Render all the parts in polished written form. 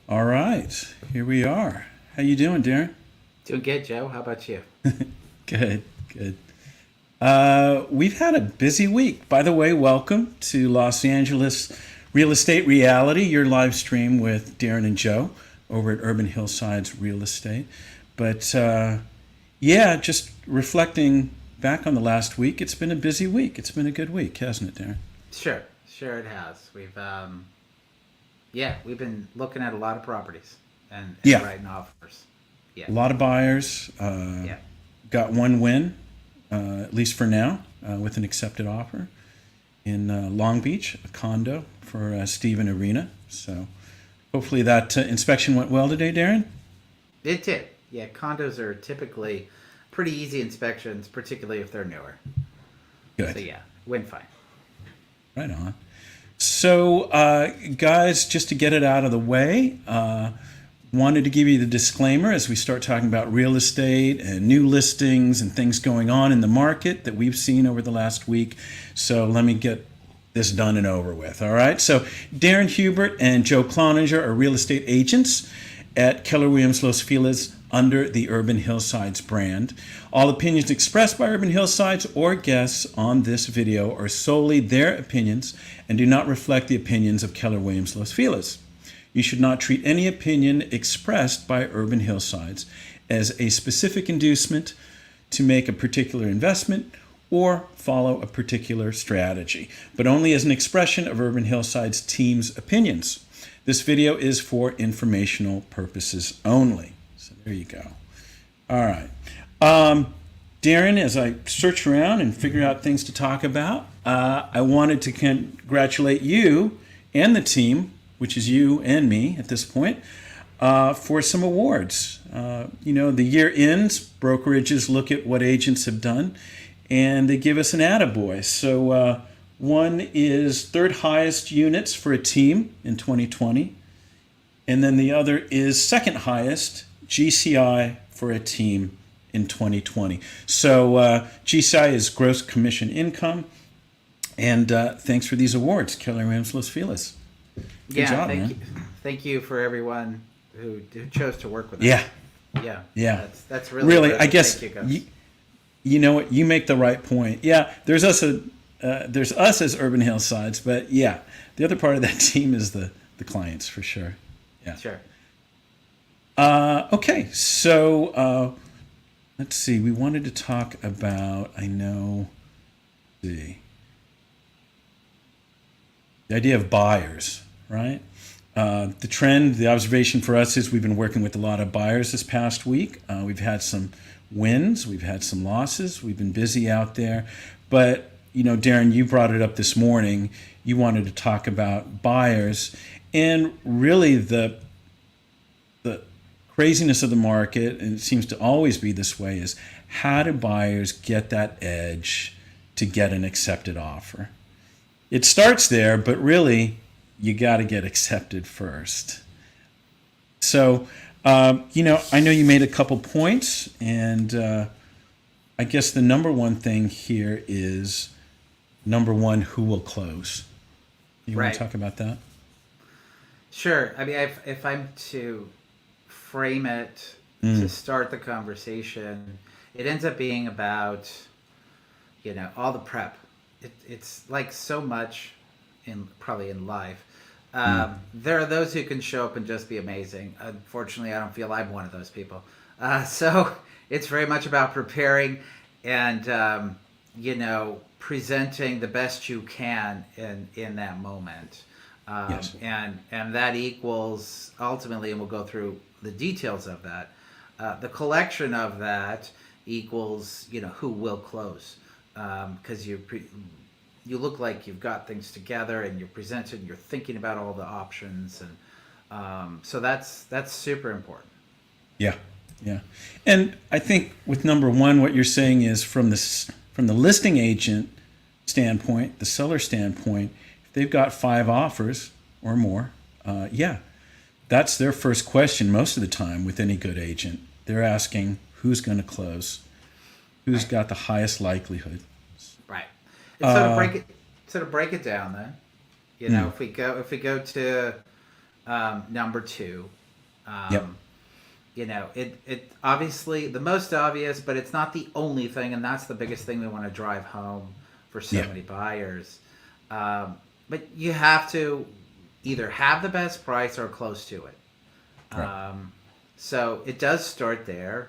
All right, here we are. How you doing, Darren? Doing good, Joe. How about you? Good, good. We've had a busy week. By the way, welcome to Los Angeles Real Estate Reality, your live stream with Darren and Joe over at Urban Hillsides Real Estate. But yeah, just reflecting back on the last week, it's been a busy week. It's been a good week, hasn't it, Darren? Sure it has. We've been looking at a lot of properties and writing offers. Yeah. A lot of buyers. Got one win, at least for now, with an accepted offer in Long Beach, a condo for Steve and Arena. So hopefully that inspection went well today, Darren? It did. Yeah, condos are typically pretty easy inspections, particularly if they're newer. Good. So yeah, went fine. Right on. So, guys, just to get it out of the way, wanted to give you the disclaimer as we start talking about real estate and new listings and things going on in the market that we've seen over the last week. So let me get this done and over with, all right? So Darren Hubert and Joe Cloninger are real estate agents at Keller Williams Los Feliz under the Urban Hillsides brand. All opinions expressed by Urban Hillsides or guests on this video are solely their opinions and do not reflect the opinions of Keller Williams Los Feliz. You should not treat any opinion expressed by Urban Hillsides as a specific inducement to make a particular investment or follow a particular strategy, but only as an expression of Urban Hillsides team's opinions. This video is for informational purposes only. So there you go. All right. Darren, as I search around and figure out things to talk about, I wanted to congratulate you and the team, which is you and me at this point, for some awards. The year ends, brokerages look at what agents have done, and they give us an attaboy. So one is third highest units for a team in 2020, and then the other is second highest GCI for a team in 2020. So GCI is gross commission income, and thanks for these awards, Keller Williams Los Feliz. Good job, thank man. you. Thank you for everyone who chose to work with us. Yeah. That's really I guess thank you, guys. You know what, you make the right point. Yeah, there's us as Urban Hillsides, but yeah, the other part of that team is the clients for sure. Yeah. Sure. Okay, so let's see. We wanted to talk about, the idea of buyers, right? The trend, the observation for us is we've been working with a lot of buyers this past week. We've had some wins, we've had some losses, we've been busy out there. But, Darren, you brought it up this morning. You wanted to talk about buyers and really the craziness of the market, and it seems to always be this way, is how do buyers get that edge to get an accepted offer? It starts there, but really, you got to get accepted first. So, I know you made a couple points, and I guess the number one thing here is number one, who will close? You want to Right. talk about that? Sure. I mean, if I'm to frame it to Mm, start the conversation, it ends up being about, all the prep. It's like so much probably in life. mm, There are those who can show up and just be amazing. Unfortunately, I don't feel I'm one of those people. So it's very much about preparing and, presenting the best you can in that moment. yes. And that equals ultimately, and we'll go through the details of that. The collection of that equals, who will close, because you look like you've got things together and you're presented and you're thinking about all the options, and so that's super important. Yeah, yeah. And I think with number one, what you're saying is from the listing agent standpoint, the seller standpoint, if they've got 5 offers or more, yeah, that's their first question most of the time with any good agent. They're asking who's going to close, who's Right. got the highest likelihood. Right. And Uh, sort of break it down then. mm, If we go to number two, yep, um, it obviously the most obvious, but it's not the only thing, and that's the biggest thing we want to drive home for so yeah, many buyers. But you have to either have the best price or close to it. right. So it does start there,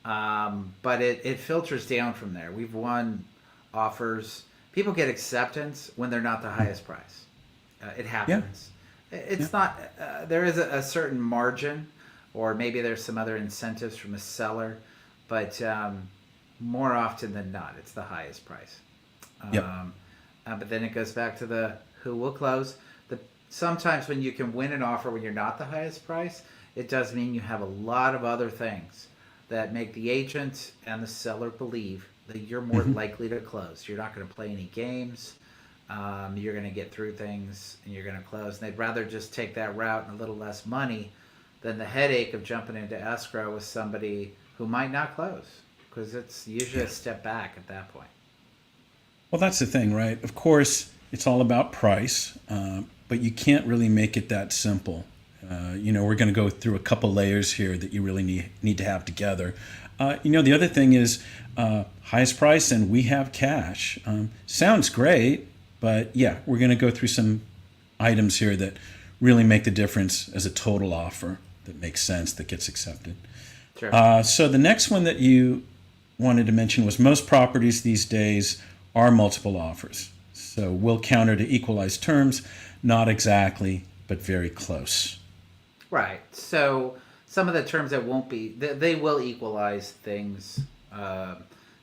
but it filters down from there. We've won offers. People get acceptance when they're not the highest price. It Yeah, happens. yeah, It's not. There is a certain margin, or maybe there's some other incentives from a seller, but more often than not, it's the highest price. yep, But then it goes back to the who will close. Sometimes when you can win an offer when you're not the highest price, it does mean you have a lot of other things that make the agent and the seller believe that you're more hmm, likely to close. You're not going to play any games. You're going to get through things and you're going to close. And they'd rather just take that route and a little less money than the headache of jumping into escrow with somebody who might not close, because it's usually a yeah. step back at that point. Well, that's the thing, right? Of course, it's all about price, but you can't really make it that simple. We're going to go through a couple layers here that you really need to have together. The other thing is highest price and we have cash. Sounds great, but yeah, we're going to go through some items here that really make the difference as a total offer that makes sense, that gets accepted. Sure. So the next one that you wanted to mention was most properties these days are multiple offers. So we'll counter to equalize terms, not exactly, but very close. Right. So some of the terms that won't be, they will equalize things,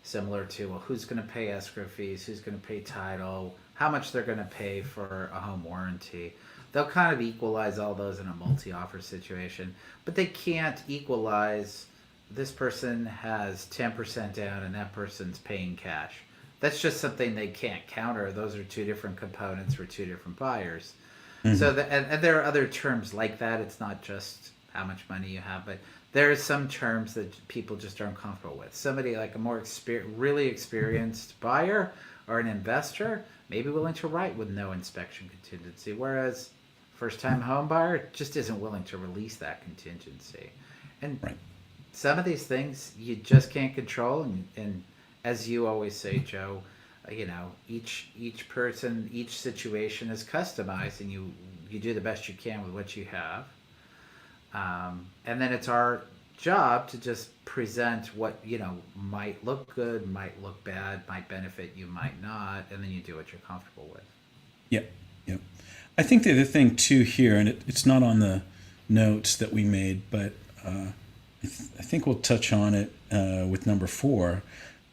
similar to, well, who's going to pay escrow fees, who's going to pay title, how much they're going to pay for a home warranty. They'll kind of equalize all those in a multi-offer situation, but they can't equalize this person has 10% down and that person's paying cash. That's just something they can't counter. Those are two different components for two different buyers. Hmm. And there are other terms like that. It's not just how much money you have, but there are some terms that people just aren't comfortable with. Somebody like a really experienced buyer or an investor may be willing to write with no inspection contingency, whereas first-time home buyer just isn't willing to release that contingency. And Right. some of these things you just can't control, and as you always say, Joe, each person, each situation is customized, and you do the best you can with what you have, and then it's our job to just present what might look good, might look bad, might benefit you, might not, and then you do what you're comfortable with. Yep. Yep. I think the other thing too here, and it's not on the notes that we made, but I think we'll touch on it with number four.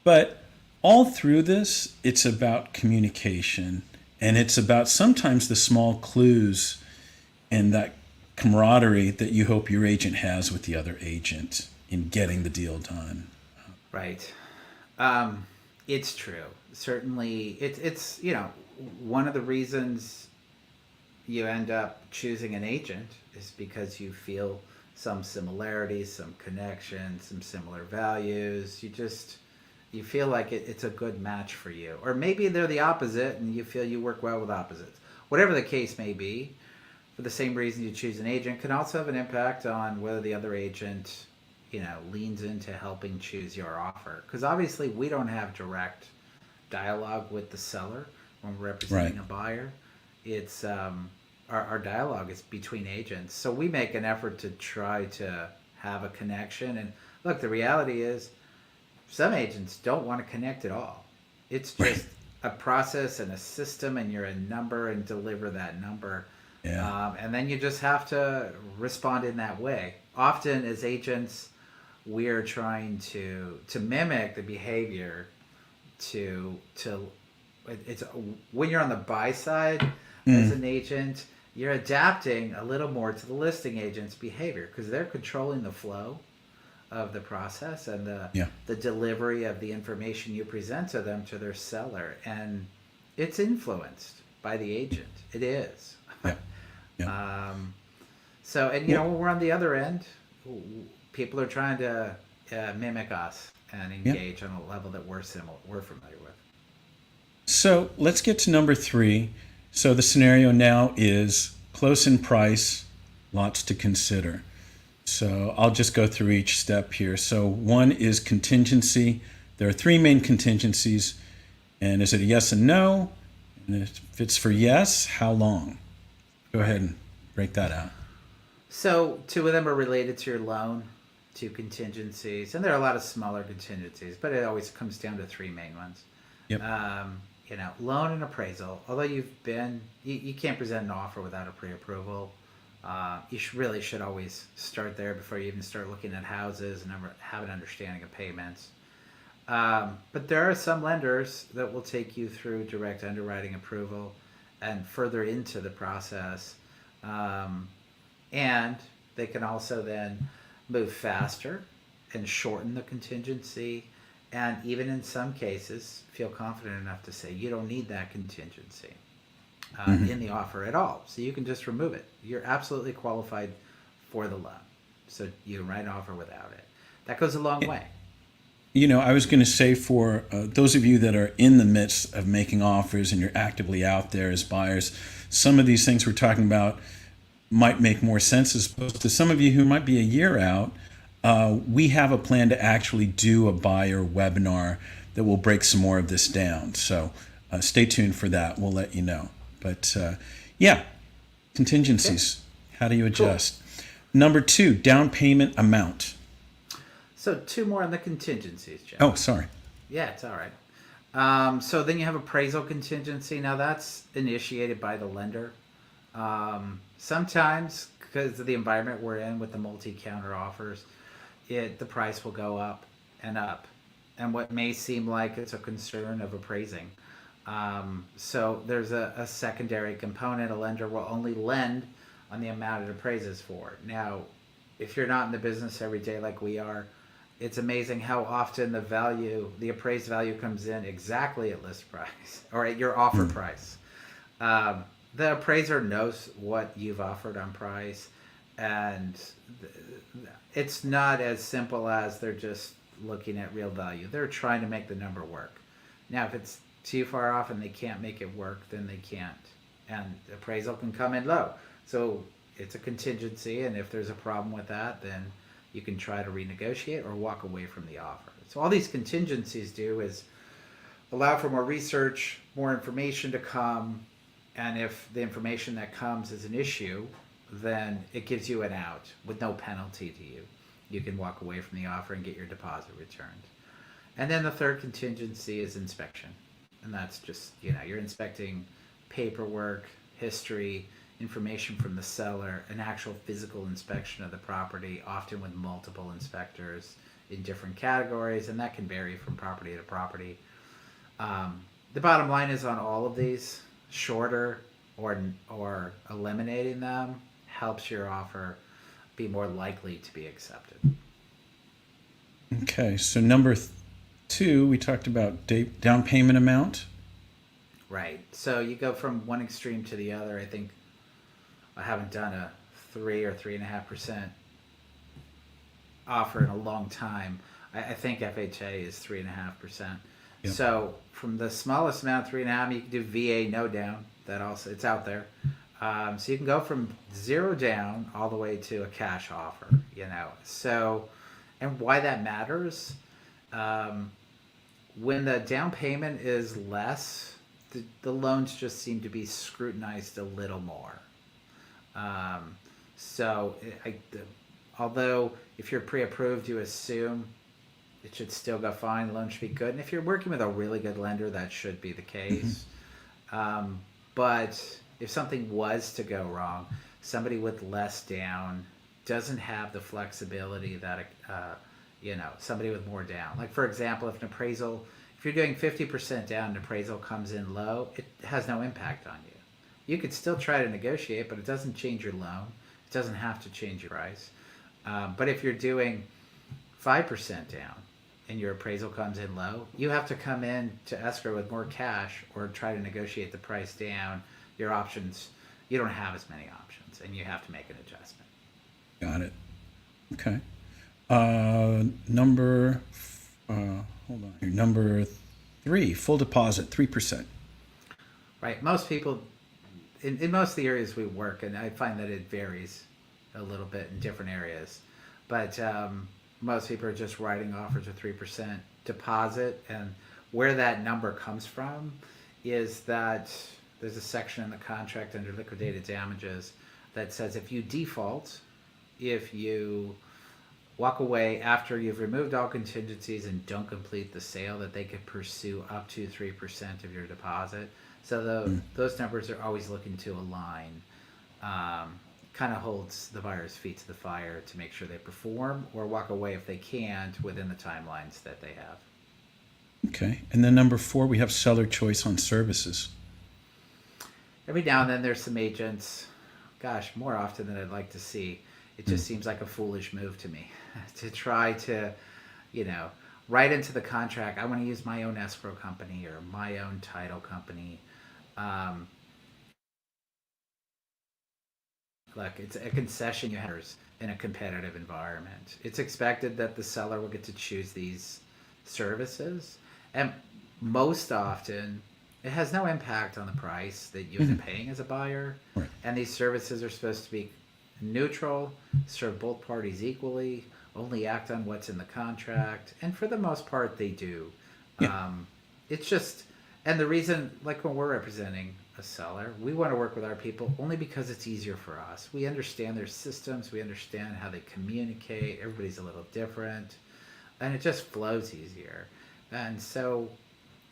But all through this, it's about communication, and it's about sometimes the small clues and that camaraderie that you hope your agent has with the other agent in getting the deal done. Right. It's true. Certainly, it's one of the reasons you end up choosing an agent is because you feel some similarities, some connections, some similar values. You feel like it's a good match for you. Or maybe they're the opposite and you feel you work well with opposites. Whatever the case may be, for the same reason you choose an agent can also have an impact on whether the other agent, leans into helping choose your offer. Because obviously we don't have direct dialogue with the seller when we're representing a buyer. It's our dialogue is between agents. So we make an effort to try to have a connection. And look, the reality is some agents don't want to connect at all. It's just a process and a system, and you're a number and deliver that number. Yeah. And then you just have to respond in that way. Often as agents, we're trying to mimic the behavior it's when you're on the buy side as an agent, you're adapting a little more to the listing agent's behavior because they're controlling the flow of the process and the delivery of the information you present to them, to their seller. And it's influenced by the agent. It is. Yeah. Yeah. When we're on the other end, people are trying to mimic us and engage on a level that we're familiar with. So let's get to number 3. So the scenario now is close in price, lots to consider. So I'll just go through each step here. So 1 is contingency. There are 3 main contingencies. And is it a yes and no? And if it's for yes, how long? Go ahead and break that out. So 2 of them are related to your loan, 2 contingencies. And there are a lot of smaller contingencies, but it always comes down to 3 main ones. Yep. Loan and appraisal. Although you can't present an offer without a pre-approval. You really should always start there before you even start looking at houses and have an understanding of payments. But there are some lenders that will take you through direct underwriting approval and further into the process. And they can also then move faster and shorten the contingency. And even in some cases, feel confident enough to say you don't need that contingency in the offer at all. So you can just remove it. You're absolutely qualified for the loan. So you can write an offer without it. That goes a long way. I was going to say for those of you that are in the midst of making offers and you're actively out there as buyers, some of these things we're talking about might make more sense as opposed to some of you who might be a year out. We have a plan to actually do a buyer webinar that will break some more of this down. So stay tuned for that. We'll let you know. But contingencies. Okay. How do you adjust? Cool. Number 2, down payment amount. So 2 more on the contingencies, Jeff. Oh, sorry. Yeah, it's all right. So then you have appraisal contingency. Now that's initiated by the lender. Sometimes, because of the environment we're in with the multi-counter offers, the price will go up and up. And what may seem like it's a concern of appraising. So there's a secondary component. A lender will only lend on the amount it appraises for. Now, if you're not in the business every day like we are, it's amazing how often the appraised value comes in exactly at list price or at your offer price. The appraiser knows what you've offered on price, and it's not as simple as they're just looking at real value. They're trying to make the number work. Now, if it's too far off and they can't make it work, then they can't. And the appraisal can come in low. So it's a contingency, and if there's a problem with that, then you can try to renegotiate or walk away from the offer. So all these contingencies do is allow for more research, more information to come, and if the information that comes is an issue, then it gives you an out with no penalty to you. You can walk away from the offer and get your deposit returned. And then the third contingency is inspection. And that's just, you're inspecting paperwork, history, information from the seller, an actual physical inspection of the property, often with multiple inspectors in different categories, and that can vary from property to property. The bottom line is on all of these, shorter or eliminating them helps your offer be more likely to be accepted. Okay, so number 2, we talked about down payment amount. Right. So you go from one extreme to the other. I think I haven't done a 3 or 3.5% offer in a long time. I think FHA is 3.5%. Yep. So from the smallest amount, 3.5, you can do VA no down. That also, it's out there. So you can go from 0 down all the way to a cash offer. So, and why that matters, when the down payment is less, the loans just seem to be scrutinized a little more. So although if you're pre-approved, you assume it should still go fine. The loan should be good. And if you're working with a really good lender, that should be the case. But if something was to go wrong, somebody with less down doesn't have the flexibility that, somebody with more down. Like, for example, if you're doing 50% down, an appraisal comes in low, it has no impact on you. You could still try to negotiate, but it doesn't change your loan. It doesn't have to change your price. But if you're doing 5% down and your appraisal comes in low, you have to come in to escrow with more cash or try to negotiate the price down. Your options, you don't have as many options, and you have to make an adjustment. Got it. Okay. Hold on here. Number 3, full deposit, 3%. Right. Most people, in most of the areas we work, and I find that it varies a little bit in different areas, but most people are just writing offers with 3% deposit. And where that number comes from is that there's a section in the contract under liquidated damages that says if you default, if you walk away after you've removed all contingencies and don't complete the sale, that they could pursue up to 3% of your deposit. So those numbers are always looking to align. Kind of holds the buyer's feet to the fire to make sure they perform or walk away if they can't within the timelines that they have. Okay. And then number 4, we have seller choice on services. Every now and then there's some agents, gosh, more often than I'd like to see. It just seems like a foolish move to me to try to, write into the contract, I want to use my own escrow company or my own title company. Look, it's a concession you have in a competitive environment. It's expected that the seller will get to choose these services. And most often, it has no impact on the price that you end up paying as a buyer. Right. And these services are supposed to be neutral, serve both parties equally, only act on what's in the contract. And for the most part, they do. Yeah. It's just, and the reason, like when we're representing a seller, we want to work with our people only because it's easier for us. We understand their systems. We understand how they communicate. Everybody's a little different. And it just flows easier. And so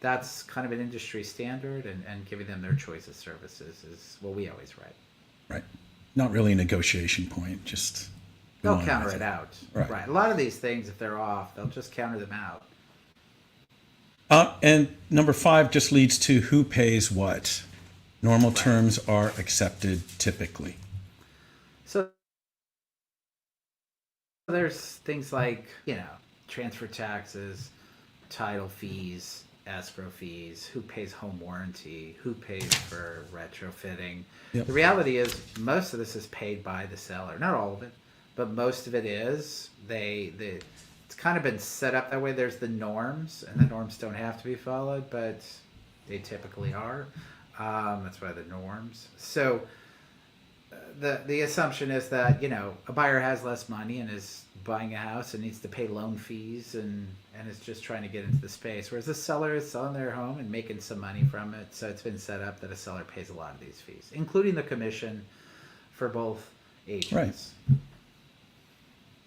that's kind of an industry standard, and giving them their choice of services is what we always write. Right. Not really a negotiation point, just... They'll counter it out. Right. A lot of these things, if they're off, they'll just counter them out. And number 5 just leads to who pays what. Normal terms are accepted typically. So there's things like, transfer taxes, title fees, escrow fees, who pays home warranty, who pays for retrofitting. Yep. The reality is most of this is paid by the seller. Not all of it, but most of it is. It's kind of been set up that way. There's the norms, and the norms don't have to be followed, but they typically are. That's why the norms. So the assumption is that, a buyer has less money and is buying a house and needs to pay loan fees and is just trying to get into the space, whereas the seller is selling their home and making some money from it. So it's been set up that a seller pays a lot of these fees, including the commission for both agents. Right.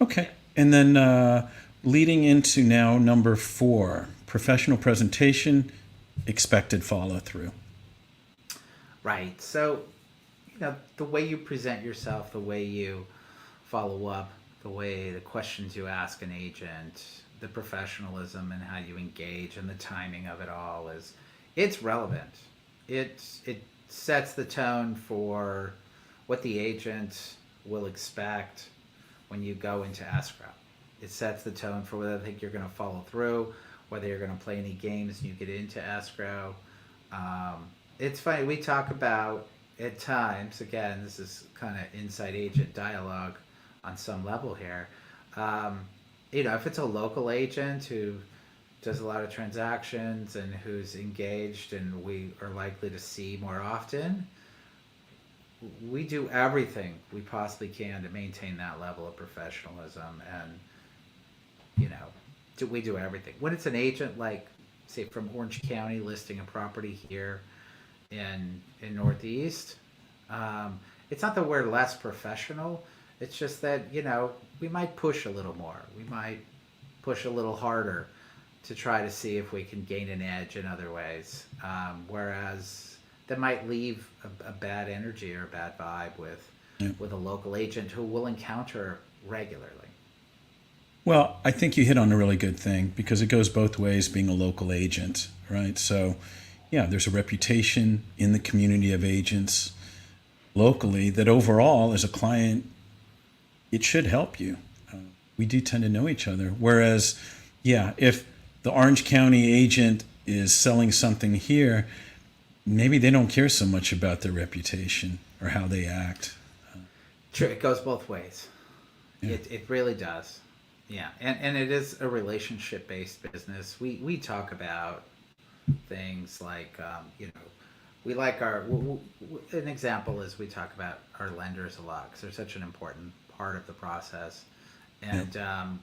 Okay. And then leading into now number 4, professional presentation, expected follow through. Right. So, the way you present yourself, the way you follow up, the questions you ask an agent, the professionalism and how you engage and the timing of it all it's relevant. It sets the tone for what the agent will expect when you go into escrow. It sets the tone for whether they think you're going to follow through, whether you're going to play any games and you get into escrow. It's funny, we talk about at times, again, this is kind of inside agent dialogue on some level here. If it's a local agent who does a lot of transactions and who's engaged and we are likely to see more often, we do everything we possibly can to maintain that level of professionalism. And, we do everything. When it's an agent like, say, from Orange County listing a property here in Northeast, it's not that we're less professional. It's just that, we might push a little more. We might push a little harder to try to see if we can gain an edge in other ways. Whereas that might leave a bad energy or a bad vibe with a local agent who we'll encounter regularly. Well, I think you hit on a really good thing because it goes both ways being a local agent, right? So, yeah, there's a reputation in the community of agents locally that overall, as a client, it should help you. We do tend to know each other. Whereas, yeah, if the Orange County agent is selling something here, maybe they don't care so much about their reputation or how they act. True, it goes both ways. Yeah. It really does. Yeah, and it is a relationship-based business. We talk about things like, we like an example is we talk about our lenders a lot because they're such an important part of the process. And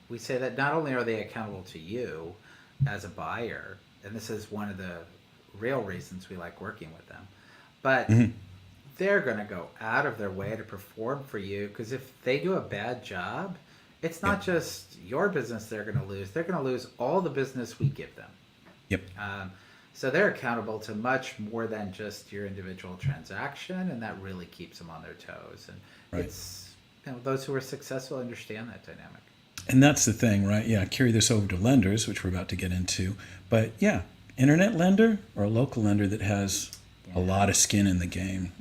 we say that not only are they accountable to you as a buyer, and this is one of the real reasons we like working with them, but they're going to go out of their way to perform for you because if they do a bad job, it's not just your business they're going to lose. They're going to lose all the business we give them. Yep. So they're accountable to much more than just your individual transaction, and that really keeps them on their toes. And it's, those who are successful understand that dynamic. And that's the thing, right? Yeah, carry this over to lenders, which we're about to get into. But yeah, internet lender or a local lender that has a lot of skin in the game.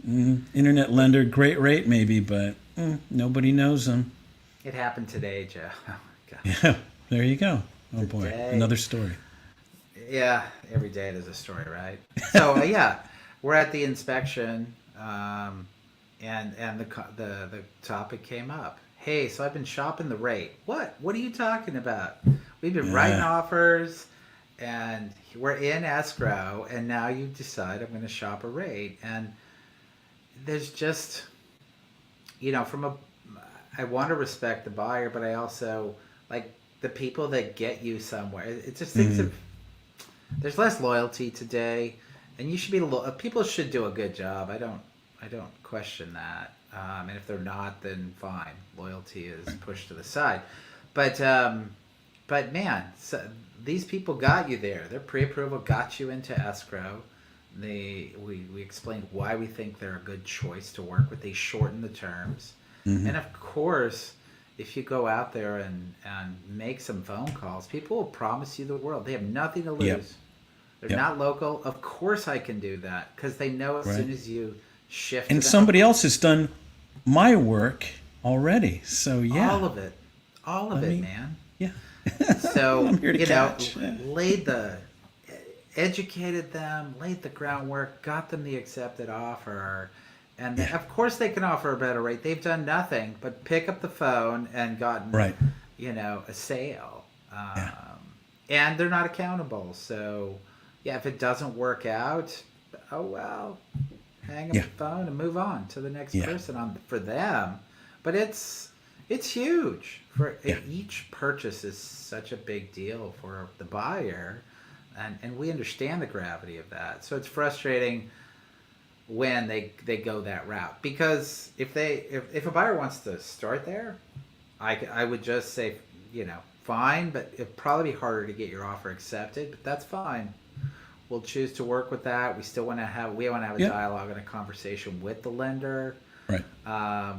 Internet lender, great rate maybe, but nobody knows them. It happened today, Joe. Oh, my God. Yeah, there you go. Oh, Today. boy, another story. Yeah, every day there's a story, right? So, we're at the inspection, and the topic came up. Hey, so I've been shopping the rate. What? What are you talking about? We've been writing offers, and we're in escrow, and now you decide I'm going to shop a rate. And there's just, I want to respect the buyer, but I also like the people that get you somewhere. It's just things that there's less loyalty today, and you should be people should do a good job. I don't question that. And if they're not, then fine. Loyalty is pushed to the side. But man, these people got you there. Their pre-approval got you into escrow. We explained why we think they're a good choice to work with. They shorten the terms. And of course, if you go out there and make some phone calls, people will promise you the world. They have nothing to lose. Yep. They're not local. Of course I can do that because they know as soon as you shift. And somebody else has done my work already. So, yeah. All of it. All of it, man. Yeah. So, I'm here to catch. Educated them, laid the groundwork, got them the accepted offer. And of course they can offer a better rate. They've done nothing but pick up the phone and gotten, a sale. And they're not accountable. So, if it doesn't work out, oh well, hang up the phone and move on to the next person for them. But it's huge. Each purchase is such a big deal for the buyer, and we understand the gravity of that. So it's frustrating when they go that route, because if a buyer wants to start there, I would just say fine, but it'd probably be harder to get your offer accepted, but that's fine. We'll choose to work with that. We still want to have a dialogue and a conversation with the lender. Right.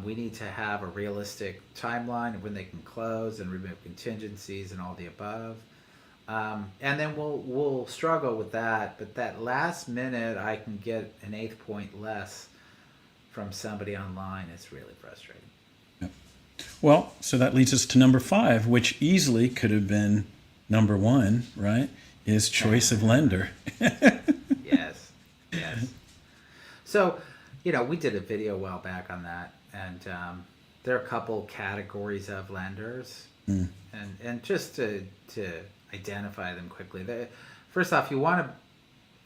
We need to have a realistic timeline of when they can close and remove contingencies and all the above. And then we'll struggle with that. But that last minute, I can get an eighth point less from somebody online. It's really frustrating. Yep. Well, so that leads us to number 5, which easily could have been number 1, right? Is choice of lender. Yes. So, we did a video a while back on that, and there are a couple categories of lenders, and just to identify them quickly. First off, you want to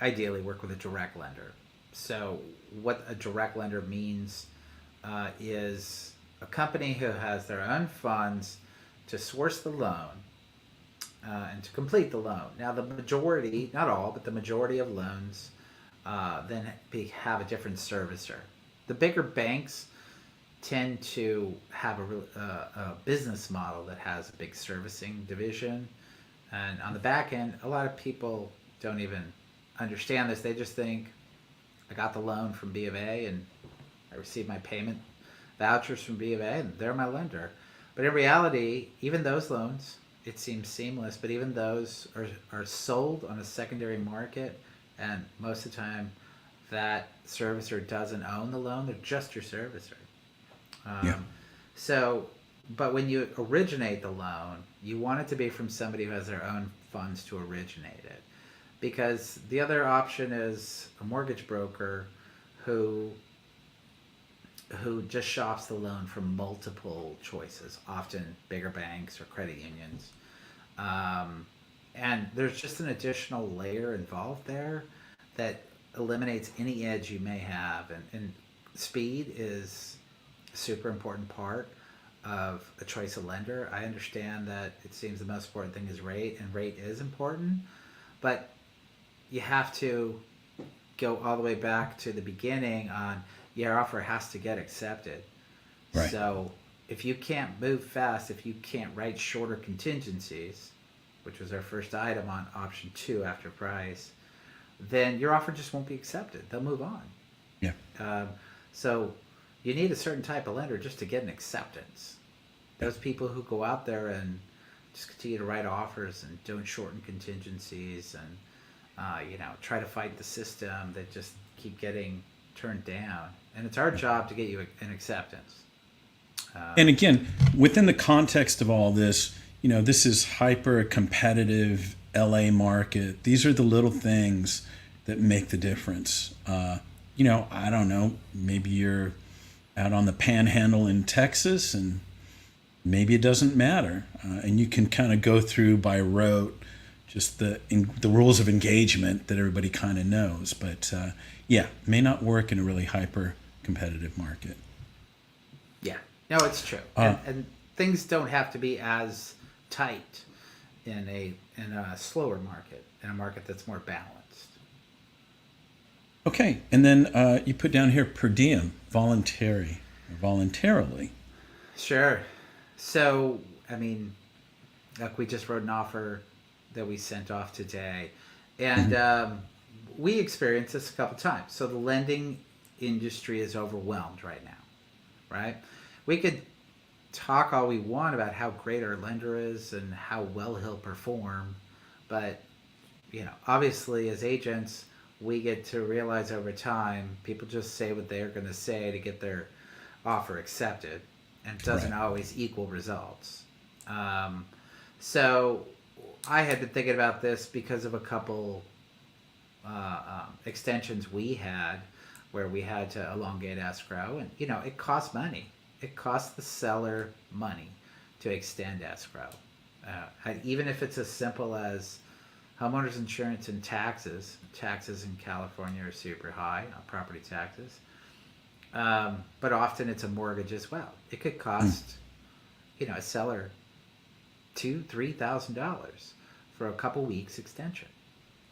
ideally work with a direct lender. So what a direct lender means is a company who has their own funds to source the loan and to complete the loan. Now, the majority, not all, but the majority of loans then have a different servicer. The bigger banks tend to have a business model that has a big servicing division. And on the back end, a lot of people don't even understand this. They just think, I got the loan from B of A and I received my payment vouchers from B of A and they're my lender. But in reality, even those loans, it seems seamless, but even those are sold on a secondary market, and most of the time that servicer doesn't own the loan, they're just your servicer. So, but when you originate the loan, you want it to be from somebody who has their own funds to originate it. Because the other option is a mortgage broker who just shops the loan from multiple choices, often bigger banks or credit unions. And there's just an additional layer involved there that eliminates any edge you may have. And speed is a super important part of a choice of lender. I understand that it seems the most important thing is rate, and rate is important, but you have to go all the way back to the beginning on your offer has to get accepted. Right. So if you can't move fast, if you can't write shorter contingencies, which was our first item on option 2 after price, then your offer just won't be accepted. They'll move on. Yeah. So you need a certain type of lender just to get an acceptance. Those people who go out there and just continue to write offers and don't shorten contingencies and try to fight the system that just keep getting turned down. And it's our job to get you an acceptance. And again, within the context of all this, this is hyper competitive LA market. These are the little things that make the difference. I don't know, maybe you're out on the panhandle in Texas and maybe it doesn't matter. And you can kind of go through by rote just the rules of engagement that everybody kind of knows. But may not work in a really hyper competitive market. Yeah, no, it's true. And things don't have to be as tight in a slower market, in a market that's more balanced. Okay, and then you put down here per diem, voluntarily. Sure. So, like we just wrote an offer that we sent off today, and we experienced this a couple times. So the lending industry is overwhelmed right now, right? We could talk all we want about how great our lender is and how well he'll perform, but obviously as agents, we get to realize over time people just say what they're going to say to get their offer accepted, and it doesn't always equal results. So I had been thinking about this because of a couple extensions we had where we had to elongate escrow, and it costs money. It costs the seller money to extend escrow, even if it's as simple as homeowners insurance and taxes. Taxes in California are super high on property taxes, but often it's a mortgage as well. It could cost a seller $2,000-$3,000 for a couple weeks extension,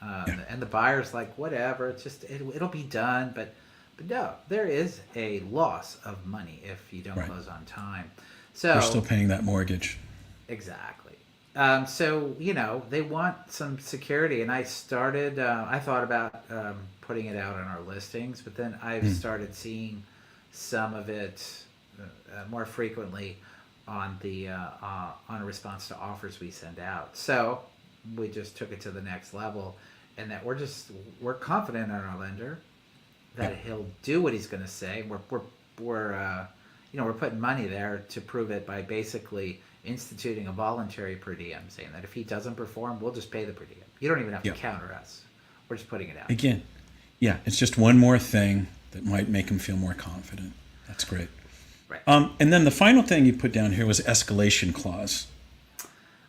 and the buyer's like, whatever, it's just it'll be done, but no, there is a loss of money if you don't close on time. So you're still paying that mortgage. Exactly. So they want some security, and I thought about putting it out on our listings, but then I've started seeing some of it more frequently on a response to offers we send out. So we just took it to the next level, and that we're confident in our lender that he'll do what he's going to say. We're putting money there to prove it by basically instituting a voluntary per diem, saying that if he doesn't perform, we'll just pay the per diem. You don't even have to counter us. We're just putting it out. Again, it's just one more thing that might make them feel more confident. That's great. Right. And then the final thing you put down here was escalation clause.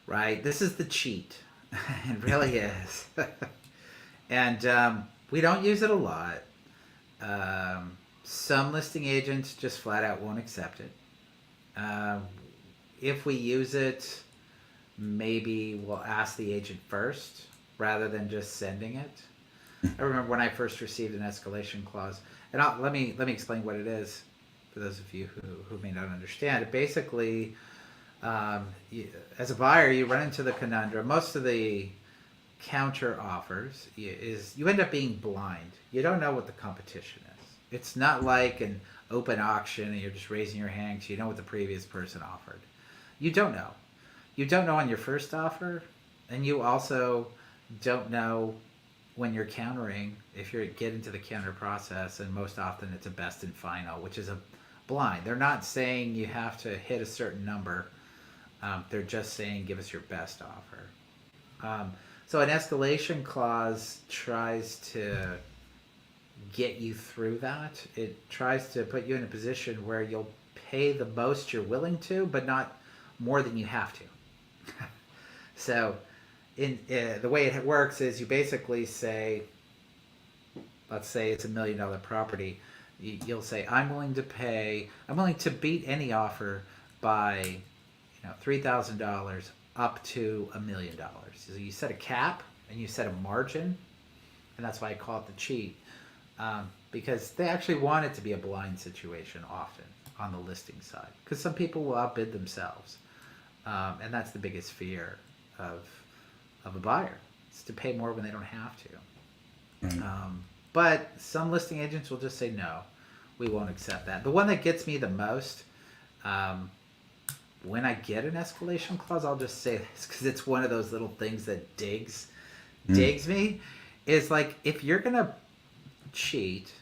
Right. This is the cheat. It really is. And we don't use it a lot. Some listing agents just flat out won't accept it. If we use it, maybe we'll ask the agent first rather than just sending it. I remember when I first received an escalation clause, and let me explain what it is for those of you who may not understand. It basically, as a buyer, you run into the conundrum. Most of the counter offers is you end up being blind. You don't know what the competition is. It's not like an open auction and you're just raising your hand because you know what the previous person offered. You don't know. You don't know on your first offer, and you also don't know when you're countering, if you get into the counter process, and most often it's a best and final, which is a blind. They're not saying you have to hit a certain number. They're just saying give us your best offer. So an escalation clause tries to get you through that. It tries to put you in a position where you'll pay the most you're willing to, but not more than you have to. So the way it works is you basically say, let's say it's $1 million property. You'll say, I'm willing to beat any offer by $3,000 up to $1 million. So you set a cap and you set a margin, and that's why I call it the cheat, because they actually want it to be a blind situation often on the listing side, because some people will outbid themselves, and that's the biggest fear of a buyer. It's to pay more when they don't have to. Right. But some listing agents will just say, no, we won't accept that. The one that gets me the most, when I get an escalation clause, I'll just say this because it's one of those little things that digs me, is like, if you're going to cheat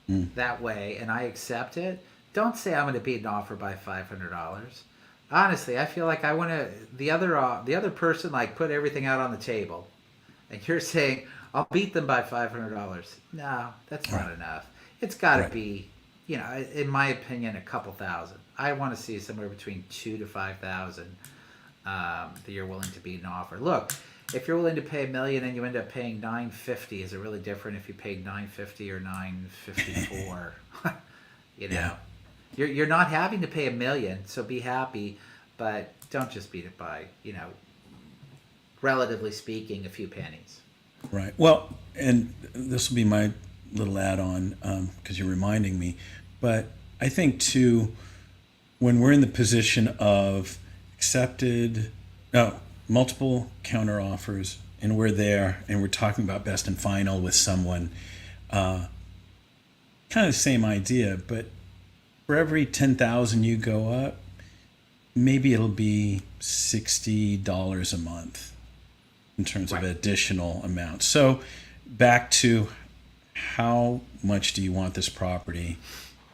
that way and I accept it, don't say I'm going to beat an offer by $500. Honestly, I feel like I want to, the other person like put everything out on the table, and you're saying I'll beat them by $500. No, that's not enough. It's got to be, in my opinion, a couple thousand. I want to see somewhere between $2,000 to $5,000 that you're willing to beat an offer. Look, if you're willing to pay $1 million and you end up paying $950, is it really different if you paid $950 or $954? Yeah. You're not having to pay $1 million, so be happy, but don't just beat it by, relatively speaking, a few pennies. Right. Well, and this will be my little add-on because you're reminding me, but I think too, when we're in the position of multiple counter offers, and we're there and we're talking about best and final with someone, kind of the same idea, but for every 10,000 you go up, maybe it'll be $60 a month in terms of additional amount. So back to how much do you want this property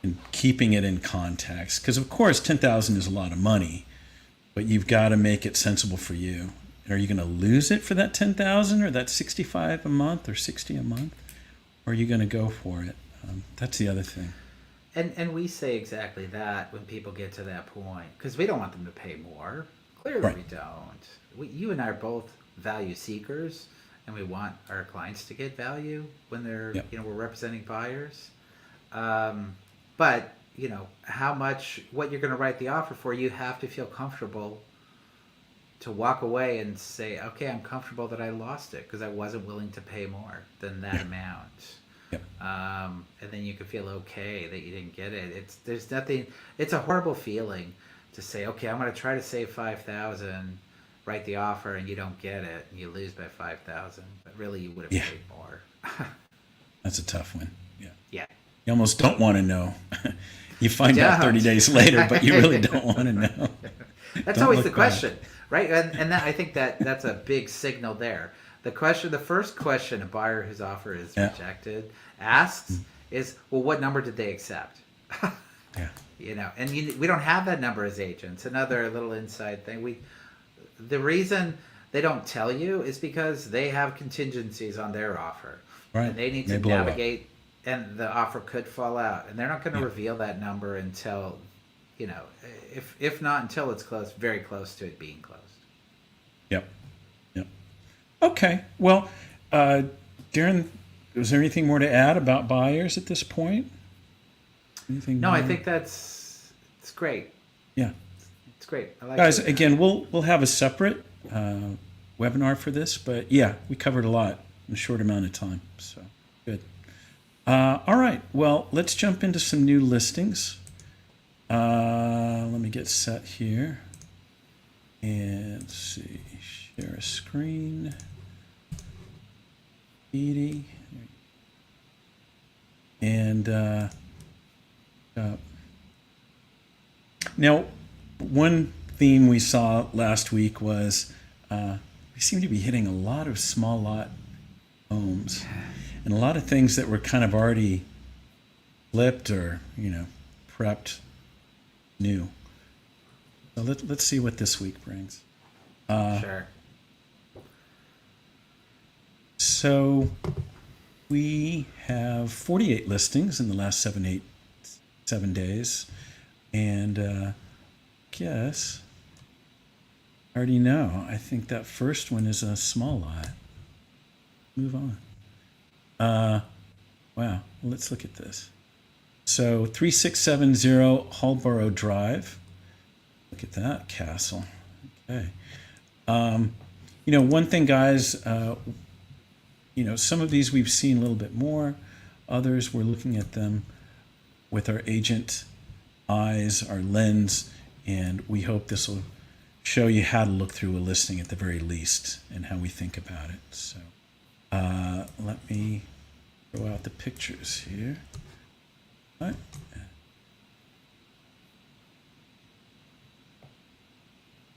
and keeping it in context? Because of course 10,000 is a lot of money, but you've got to make it sensible for you. Are you going to lose it for that 10,000 or that 65 a month or 60 a month? Or are you going to go for it? That's the other thing. And we say exactly that when people get to that point, because we don't want them to pay more. Clearly we don't. You and I are both value seekers, and we want our clients to get value when they're, we're representing buyers. But, how much, what you're going to write the offer for, you have to feel comfortable to walk away and say, okay, I'm comfortable that I lost it because I wasn't willing to pay more than that amount. And then you can feel okay that you didn't get it. It's a horrible feeling to say, okay, I'm going to try to save $5,000, write the offer, and you don't get it, and you lose by $5,000. But really, you would have paid more. That's a tough one. Yeah. You almost don't want to know. You find out 30 days later, but you really don't want to know. That's always the question, right? And I think that's a big signal there. The first question a buyer whose offer is rejected asks is, well, what number did they accept? And we don't have that number as agents. Another little inside thing. The reason they don't tell you is because they have contingencies on their offer. Right. And they need to navigate and the offer could fall out, and they're not going to Yeah. reveal that number until, if not until it's close, very close to it being closed. Yep. Yep. Okay. Well, Darren, was there anything more to add about buyers at this point? Anything No, more? I think it's great. Yeah. It's great. I like Guys, it. again, we'll have a separate webinar for this, but yeah, we covered a lot in a short amount of time. So good. All right. Well, let's jump into some new listings. Let me get set here. And let's see. Share a screen. Edie. And now, one theme we saw last week was we seem to be hitting a lot of small lot homes and a lot of things that were kind of already flipped or, prepped new. So let's see what this week brings. Sure. So we have 48 listings in the last 7 days. And guess, I already know. I think that first one is a small lot. Move on. Wow. Well, let's look at this. So 3670 Hallborough Drive. Look at that castle. Okay. One thing, guys, some of these we've seen a little bit more. Others, we're looking at them with our agent eyes, our lens, and we hope this will show you how to look through a listing at the very least and how we think about it. So let me throw out the pictures here. All right.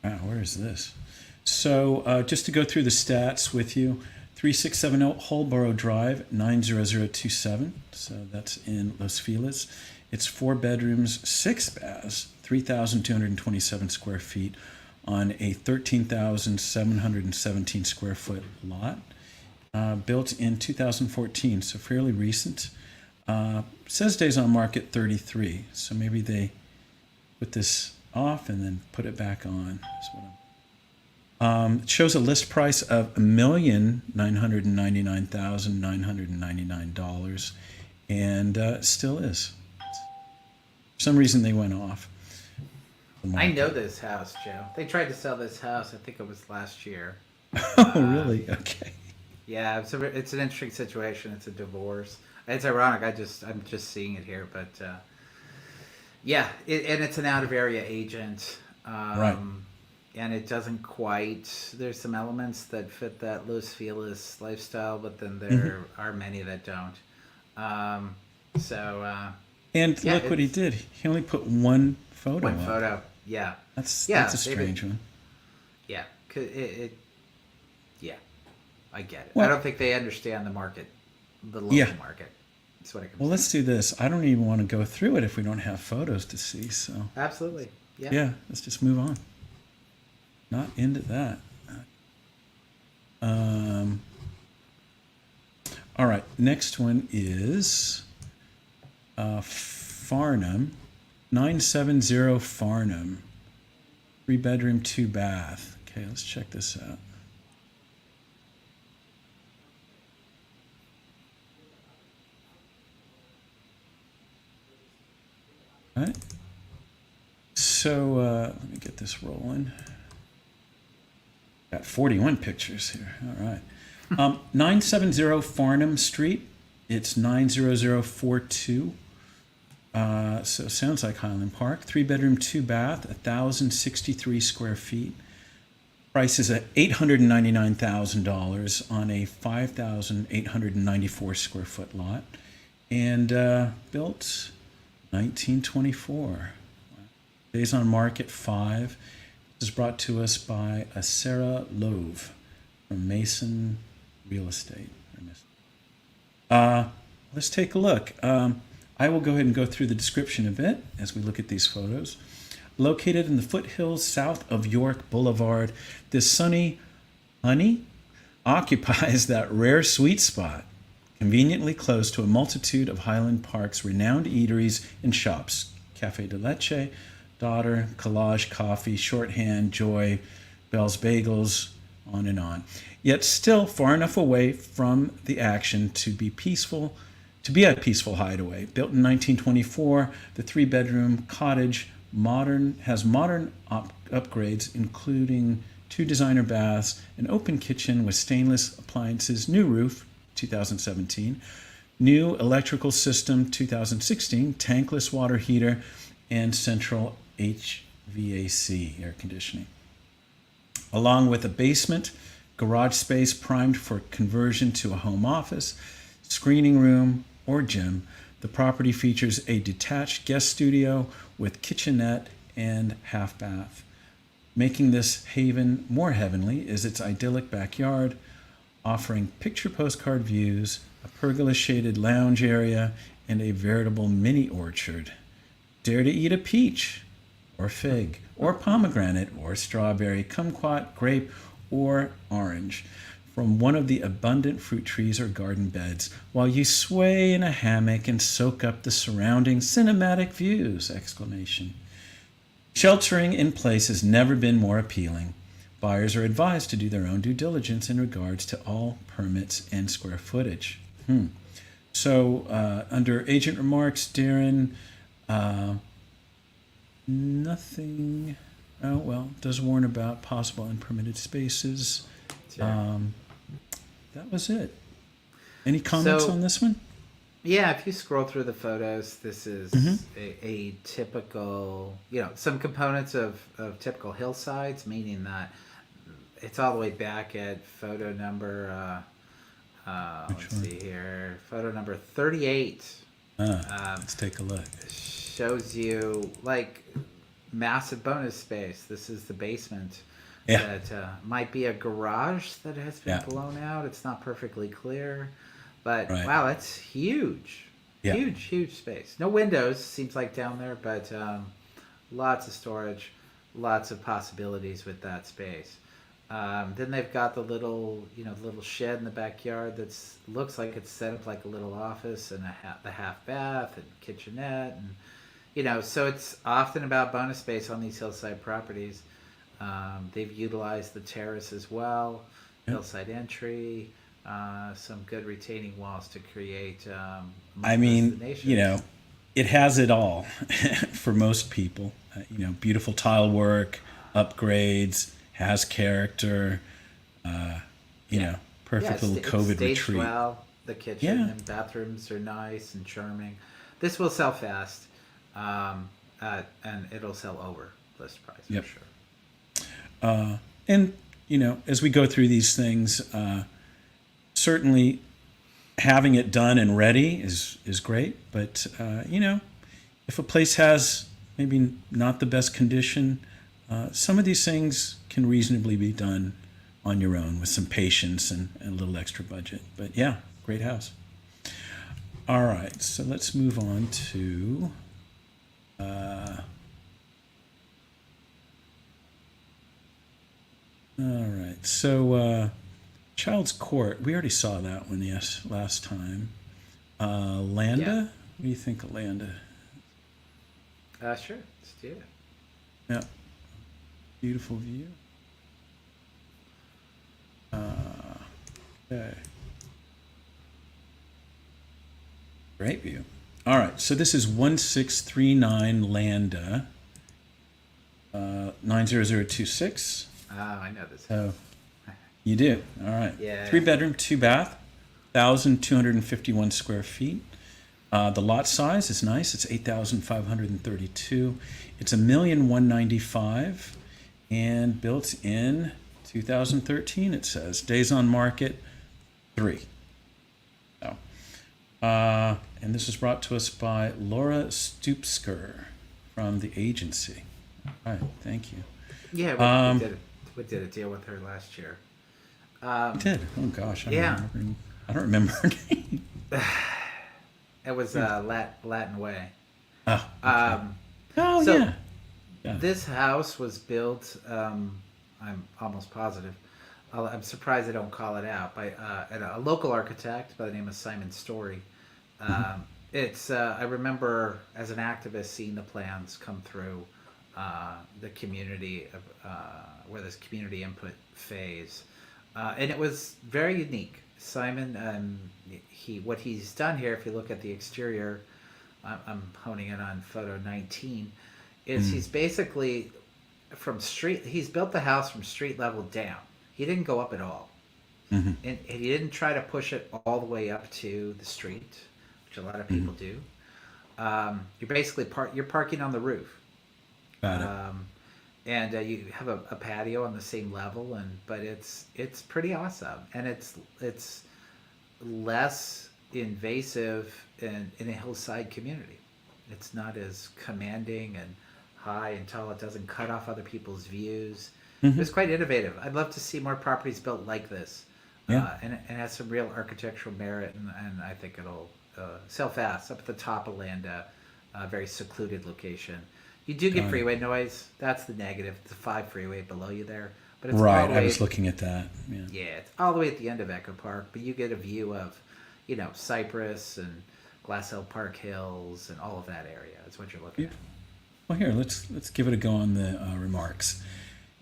Wow, where is this? So just to go through the stats with you, 3670 Hallborough Drive, 90027. So that's in Los Feliz. It's 4 bedrooms, 6 baths, 3,227 square feet on a 13,717 square foot lot, built in 2014, so fairly recent. Says days on market 33, so maybe they put this off and then put it back on. That's what it shows a list price of $1,999,999, and still is. For some reason, they went off. I know this house, Joe. They tried to sell this house. I think it was last year. Oh, really? Okay. Yeah, it's an interesting situation. It's a divorce. It's ironic. I'm just seeing it here, but yeah, and it's an out of area agent. Right. And it doesn't quite. There's some elements that fit that Los Feliz lifestyle, but then there are many that don't. And yeah, look what he did. He only put one photo. One photo. Yeah. That's Yeah, a strange one. Yeah. Yeah. I get it. Well- I don't think they understand the market, the local Yeah. market. That's what it comes Well, let's do this. I don't even want to go through it if we don't have photos to see. So Absolutely. Yeah. yeah, let's just move on. Not into that. All right. Next one is Farnham, 970 Farnham, 3 bedroom, 2 bath. Okay, let's check this out. All right. So let me get this rolling. Got 41 pictures here. All right. 970 Farnham Street. It's 90042. So it sounds like Highland Park. 3 bedroom, 2 bath, 1,063 square feet. Price is at $899,000 on a 5,894 square foot lot. And built 1924. Days on market 5. This is brought to us by Sarah Love from Mason Real Estate. Let's take a look. I will go ahead and go through the description a bit as we look at these photos. Located in the foothills south of York Boulevard, this sunny honey occupies that rare sweet spot conveniently close to a multitude of Highland Park's renowned eateries and shops: Cafe de Leche, Daughter, Collage Coffee, Shorthand, Joy, Bell's Bagels, on and on. Yet still far enough away from the action to be a peaceful hideaway. Built in 1924, the 3-bedroom cottage has modern upgrades, including 2 designer baths, an open kitchen with stainless appliances, new roof, 2017, new electrical system, 2016, tankless water heater, and central HVAC, air conditioning. Along with a basement, garage space primed for conversion to a home office, screening room, or gym, the property features a detached guest studio with kitchenette and half bath. Making this haven more heavenly is its idyllic backyard, offering picture postcard views, a pergola-shaded lounge area, and a veritable mini orchard. Dare to eat a peach, or fig, or pomegranate, or strawberry, kumquat, grape, or orange from one of the abundant fruit trees or garden beds, while you sway in a hammock and soak up the surrounding cinematic views! Exclamation. Sheltering in place has never been more appealing. Buyers are advised to do their own due diligence in regards to all permits and square footage. So, under agent remarks, Darren, nothing. Oh, well, does warn about possible unpermitted spaces. Sure. That was it. Any comments on this one? Yeah, if you scroll through the photos, this is a typical, some components of typical hillsides, meaning that it's all the way back at photo number, see here, photo number 38. Let's take a look. Shows you, massive bonus space. This is the basement. Yeah. That might be a garage that has been blown out. It's not perfectly clear. But, wow, that's huge. Yeah. Huge space. No windows, seems like, down there, but lots of storage, lots of possibilities with that space. Then they've got the little shed in the backyard that's looks like it's set up like a little office and the half bath and kitchenette. And, so it's often about bonus space on these hillside properties. They've utilized the terrace as well, hillside entry, some good retaining walls to create. It has it all for most people. Beautiful tile work, upgrades, has character. Perfect little COVID retreat. Well, the kitchen and bathrooms are nice and charming. This will sell fast, and it'll sell over list price for sure. And as we go through these things, certainly having it done and ready is great. But, if a place has maybe not the best condition, some of these things can reasonably be done on your own with some patience and a little extra budget. But yeah, great house. All right, so let's move on to... all right, so Child's Court, we already saw that one, last time. Landa? Yeah. What do you think of Landa? Sure, let's do it. Yeah, beautiful view. Okay. Great view. All right, so this is 1639 Landa, 90026. Oh, I know this. Oh, you do? All right. Yeah. 3-bedroom, 2-bath, 1,251 square feet. The lot size is nice. It's 8,532. It's $1,195,000 and built in 2013. It says days on market 3. Oh. And this was brought to us by Laura Stupsker from the agency. All right. Thank you. Yeah, we did a deal with her last year. We did. Oh gosh. I don't remember her name. It was Latin Way. Oh. Okay. Yeah. This house was built. I'm almost positive. I'm surprised they don't call it out by and a local architect by the name of Simon Story. It's I remember as an activist seeing the plans come through the community of where this community input phase, and it was very unique. Simon, what he's done here, if you look at the exterior, I'm honing in on photo 19, is he's basically he's built the house from street level down. He didn't go up at all. And he didn't try to push it all the way up to the street, which a lot of people do. You're basically you're parking on the roof. Got it. And you have a patio on the same level, but it's pretty awesome, and it's less invasive in a hillside community. It's not as commanding and high and tall. It doesn't cut off other people's views. It's quite innovative. I'd love to see more properties built like this. And it has some real architectural merit, and I think it'll sell fast. Up at the top of Landa, a very secluded location. You do get freeway noise. That's the negative. It's a 5 freeway below you there. But it's Right, all the way I was looking at that. Yeah, it's all the way at the end of Echo Park, but you get a view of, Cypress and Glass Hill Park Hills and all of that area. That's what you're looking at. Well, here, let's give it a go on the remarks.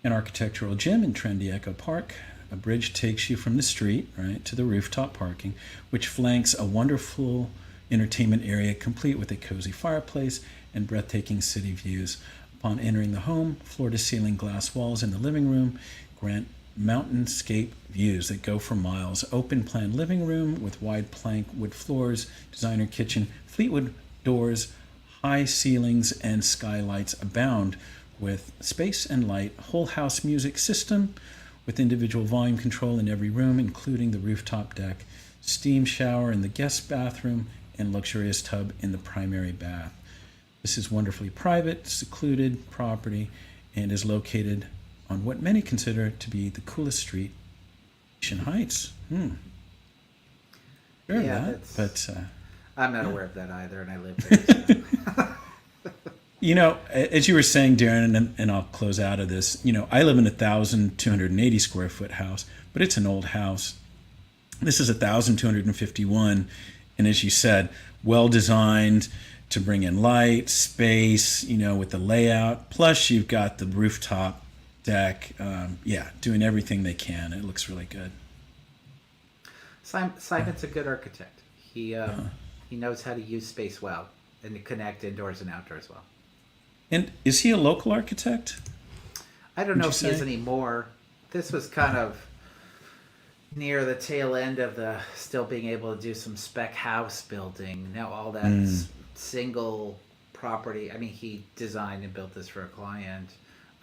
An architectural gem in trendy Echo Park. A bridge takes you from the street, right, to the rooftop parking, which flanks a wonderful entertainment area complete with a cozy fireplace and breathtaking city views. Upon entering the home, floor-to-ceiling glass walls in the living room grant mountainscape views that go for miles. Open-plan living room with wide plank wood floors, designer kitchen, Fleetwood doors, high ceilings, and skylights abound with space and light. Whole house music system with individual volume control in every room, including the rooftop deck, steam shower in the guest bathroom, and luxurious tub in the primary bath. This is wonderfully private, secluded property and is located on what many consider to be the coolest street, Heights. Sure Yeah, of that, but I'm not aware of that either, and I live there. So. As you were saying, Darren, and I'll close out of this, I live in a 1,280 square foot house, but it's an old house. This is 1,251, and as you said, well designed to bring in light, space, with the layout. Plus, you've got the rooftop deck. Doing everything they can. It looks really good. Simon's a good architect. He knows how to use space well and to connect indoors and outdoors well. And is he a local architect? I don't know if he is anymore. This was kind of near the tail end of the still being able to do some spec house building. Now all that single property. I mean, he designed and built this for a client.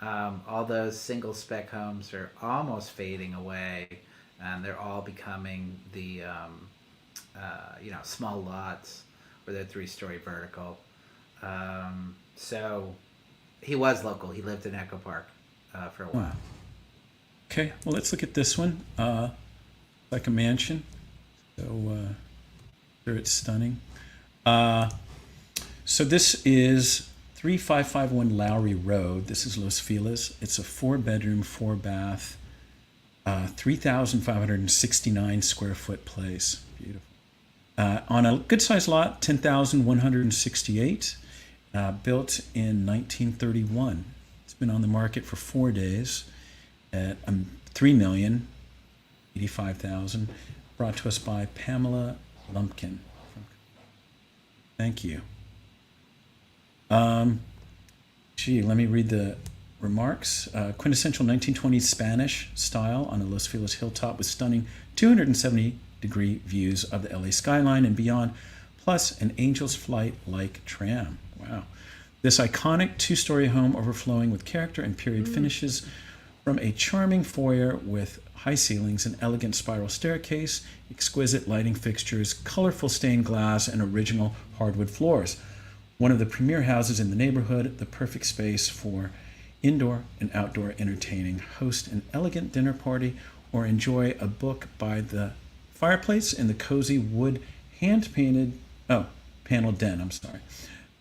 All those single spec homes are almost fading away, and they're all becoming the small lots where they're 3-story vertical. So he was local. He lived in Echo Park for a while. Okay, well, let's look at this one. Like a mansion. So sure, it's stunning. So this is 3551 Lowry Road. This is Los Feliz. It's a 4-bedroom, 4-bath, 3,569 square foot place. Beautiful. On a good-sized lot, 10,168, built in 1931. It's been on the market for 4 days at $3,085,000. Brought to us by Pamela Lumpkin. Thank you. Let me read the remarks. Quintessential 1920s Spanish style on a Los Feliz hilltop with stunning 270-degree views of the L.A. skyline and beyond, plus an Angel's Flight-like tram. Wow. This iconic 2-story home overflowing with character and period finishes from a charming foyer with high ceilings, an elegant spiral staircase, exquisite lighting fixtures, colorful stained glass, and original hardwood floors. One of the premier houses in the neighborhood, the perfect space for indoor and outdoor entertaining. Host an elegant dinner party or enjoy a book by the fireplace in the cozy wood paneled den.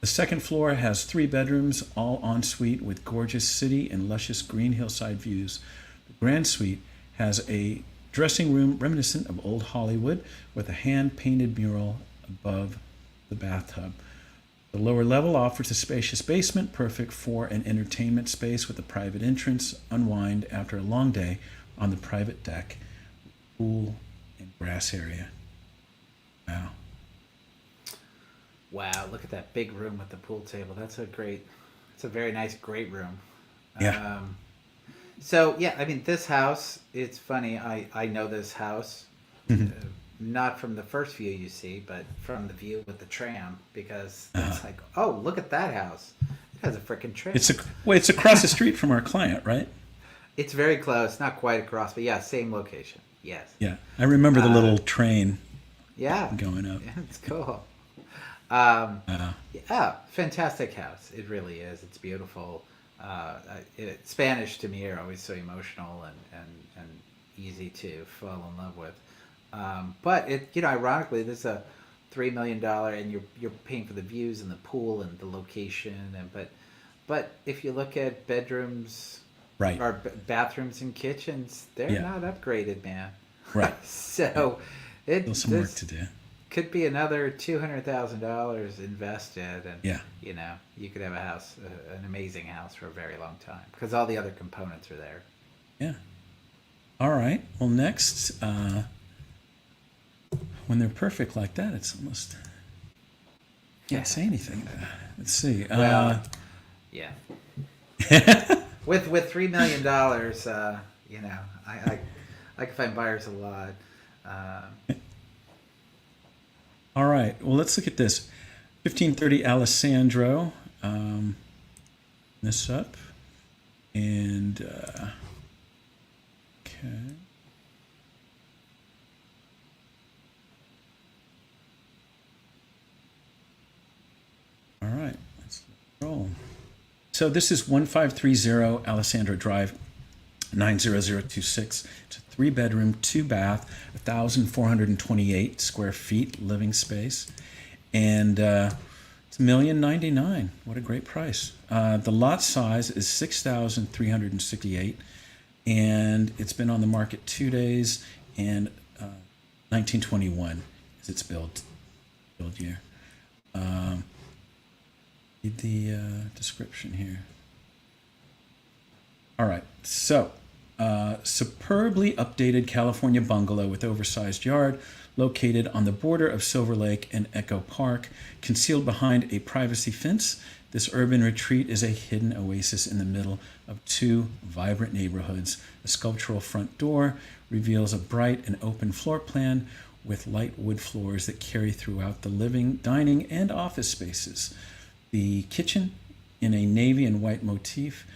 The second floor has 3 bedrooms, all ensuite with gorgeous city and luscious green hillside views. The grand suite has a dressing room reminiscent of old Hollywood with a hand-painted mural above the bathtub. The lower level offers a spacious basement, perfect for an entertainment space with a private entrance. Unwind after a long day on the private deck, pool, and grass area. Wow. Wow, look at that big room with the pool table. It's a very nice, great room. Yeah. So, yeah, I mean, this house, it's funny. I know this house, not from the first view you see, but from the view with the tram, because it's like, oh, look at that house. It has a freaking tram. It's across the street from our client, right? It's very close, not quite across, but yeah, same location. Yes. Yeah. I remember the little train going up. Yeah, it's cool. Yeah, fantastic house. It really is. It's beautiful. Spanish to me are always so emotional and easy to fall in love with. But ironically, this is a $3 million, and you're paying for the views and the pool and the location, but if you look at bedrooms, right, or bathrooms and kitchens, they're not upgraded, man. Right. So still some work to do. Could be another $200,000 invested, and yeah, you could have a house, an amazing house for a very long time, because all the other components are there. Yeah. All right. Well, next, when they're perfect like that, it's almost can't say anything. Let's see. Well, yeah. with $3 million, I can find buyers a lot. All right. Well, let's look at this. 1530 Alessandro. This up. And, okay. All right. Let's roll. So this is 1530 Alessandro Drive, 90026. It's a 3-bedroom, 2-bath, 1,428 square feet living space, and it's $1,099,000. What a great price! The lot size is 6,368, and it's been on the market 2 days, and 1921 is its build year. Read the description here. All right, so superbly updated California bungalow with oversized yard located on the border of Silver Lake and Echo Park, concealed behind a privacy fence. This urban retreat is a hidden oasis in the middle of 2 vibrant neighborhoods. A sculptural front door reveals a bright and open floor plan with light wood floors that carry throughout the living, dining, and office spaces. The kitchen, in a navy and white motif,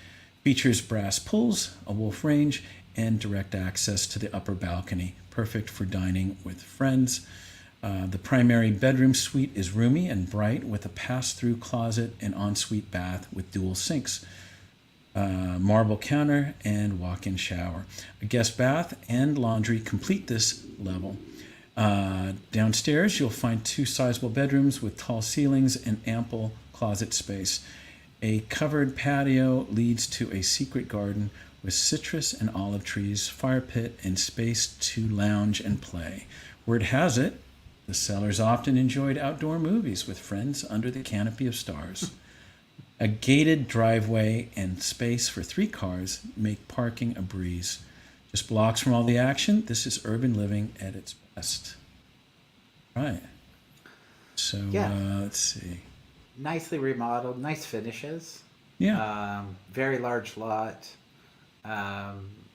features brass pulls, a wolf range, and direct access to the upper balcony, perfect for dining with friends. The primary bedroom suite is roomy and bright with a pass-through closet and ensuite bath with dual sinks, marble counter, and walk-in shower. A guest bath and laundry complete this level. Downstairs, you'll find 2 sizable bedrooms with tall ceilings and ample closet space. A covered patio leads to a secret garden with citrus and olive trees, fire pit, and space to lounge and play. Word has it, the sellers often enjoyed outdoor movies with friends under the canopy of stars. A gated driveway and space for 3 cars make parking a breeze. Just blocks from all the action, this is urban living at its best. Right. So, let's see. Nicely remodeled, nice finishes. Yeah. Very large lot.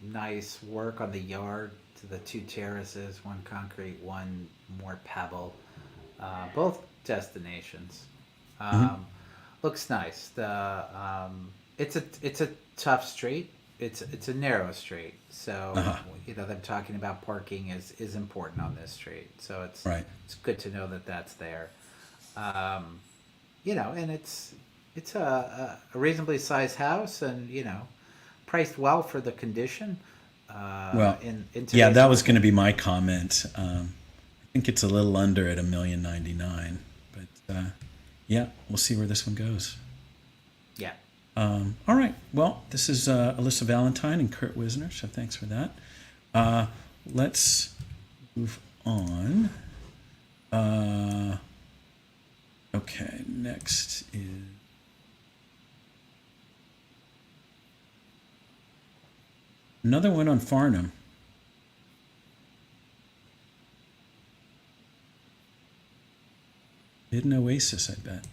Nice work on the yard to the 2 terraces, 1 concrete, 1 more pebble. Both destinations. Looks nice. It's a tough street. It's a narrow street, so them talking about parking is important on this street. So it's good to know that that's there. And it's a reasonably sized house, and priced well for the condition. That was going to be my comment. I think it's a little under at $1,099,000, but we'll see where this one goes. Yeah. All right. Well, this is Alyssa Valentine and Kurt Wisner, so thanks for that. Let's move on. Okay, next is another one on Farnham. Hidden Oasis, I bet.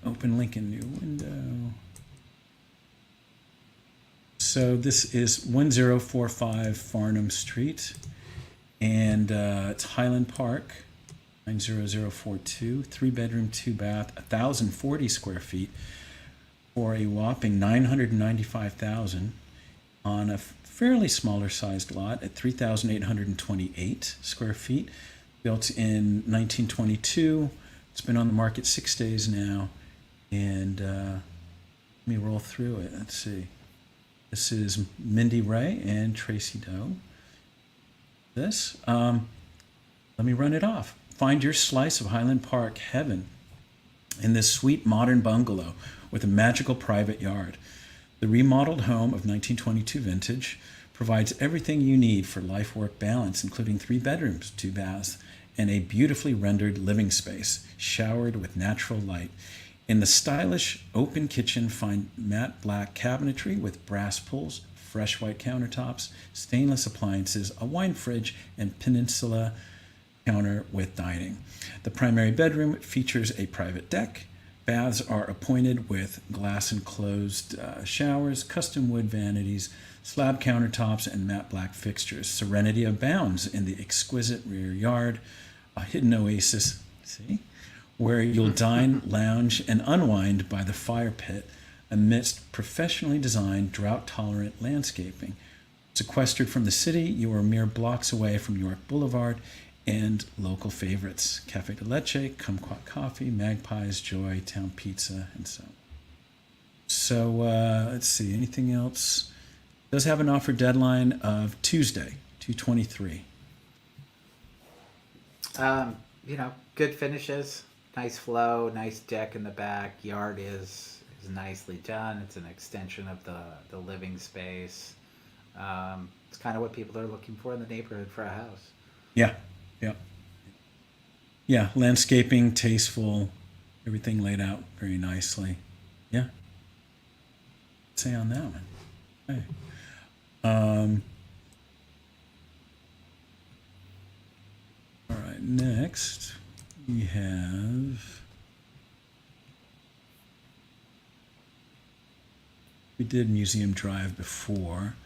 Open link in new window. So this is 1045 Farnham Street, and it's Highland Park, 90042, 3-bedroom, 2-bath, 1,040 square feet for a whopping $995,000 on a fairly smaller sized lot at 3,828 square feet, built in 1922. It's been on the market 6 days now, and let me roll through it. Let's see. This is Mindy Ray and Tracy Doe. Let me run it off. Find your slice of Highland Park heaven in this sweet modern bungalow with a magical private yard. The remodeled home of 1922 vintage provides everything you need for life-work balance, including 3 bedrooms, 2 baths, and a beautifully rendered living space, showered with natural light. In the stylish open kitchen, find matte black cabinetry with brass pulls, fresh white countertops, stainless appliances, a wine fridge, and peninsula counter with dining. The primary bedroom features a private deck. Baths are appointed with glass enclosed showers, custom wood vanities, slab countertops, and matte black fixtures. Serenity abounds in the exquisite rear yard, a hidden oasis, where you'll dine, lounge, and unwind by the fire pit amidst professionally designed, drought-tolerant landscaping. Sequestered from the city, you are mere blocks away from York Boulevard and local favorites, Cafe de Leche, Kumquat Coffee, Magpie's, Joy, Town Pizza, and so on. So let's see, anything else? It does have an offer deadline of Tuesday, 2/23. Good finishes, nice flow, nice deck in the back. Yard is nicely done. It's an extension of the living space. It's kind of what people are looking for in the neighborhood for a house. Yeah, landscaping, tasteful, everything laid out very nicely. Yeah. Say on that one. Okay. All right, next we did Museum Drive before.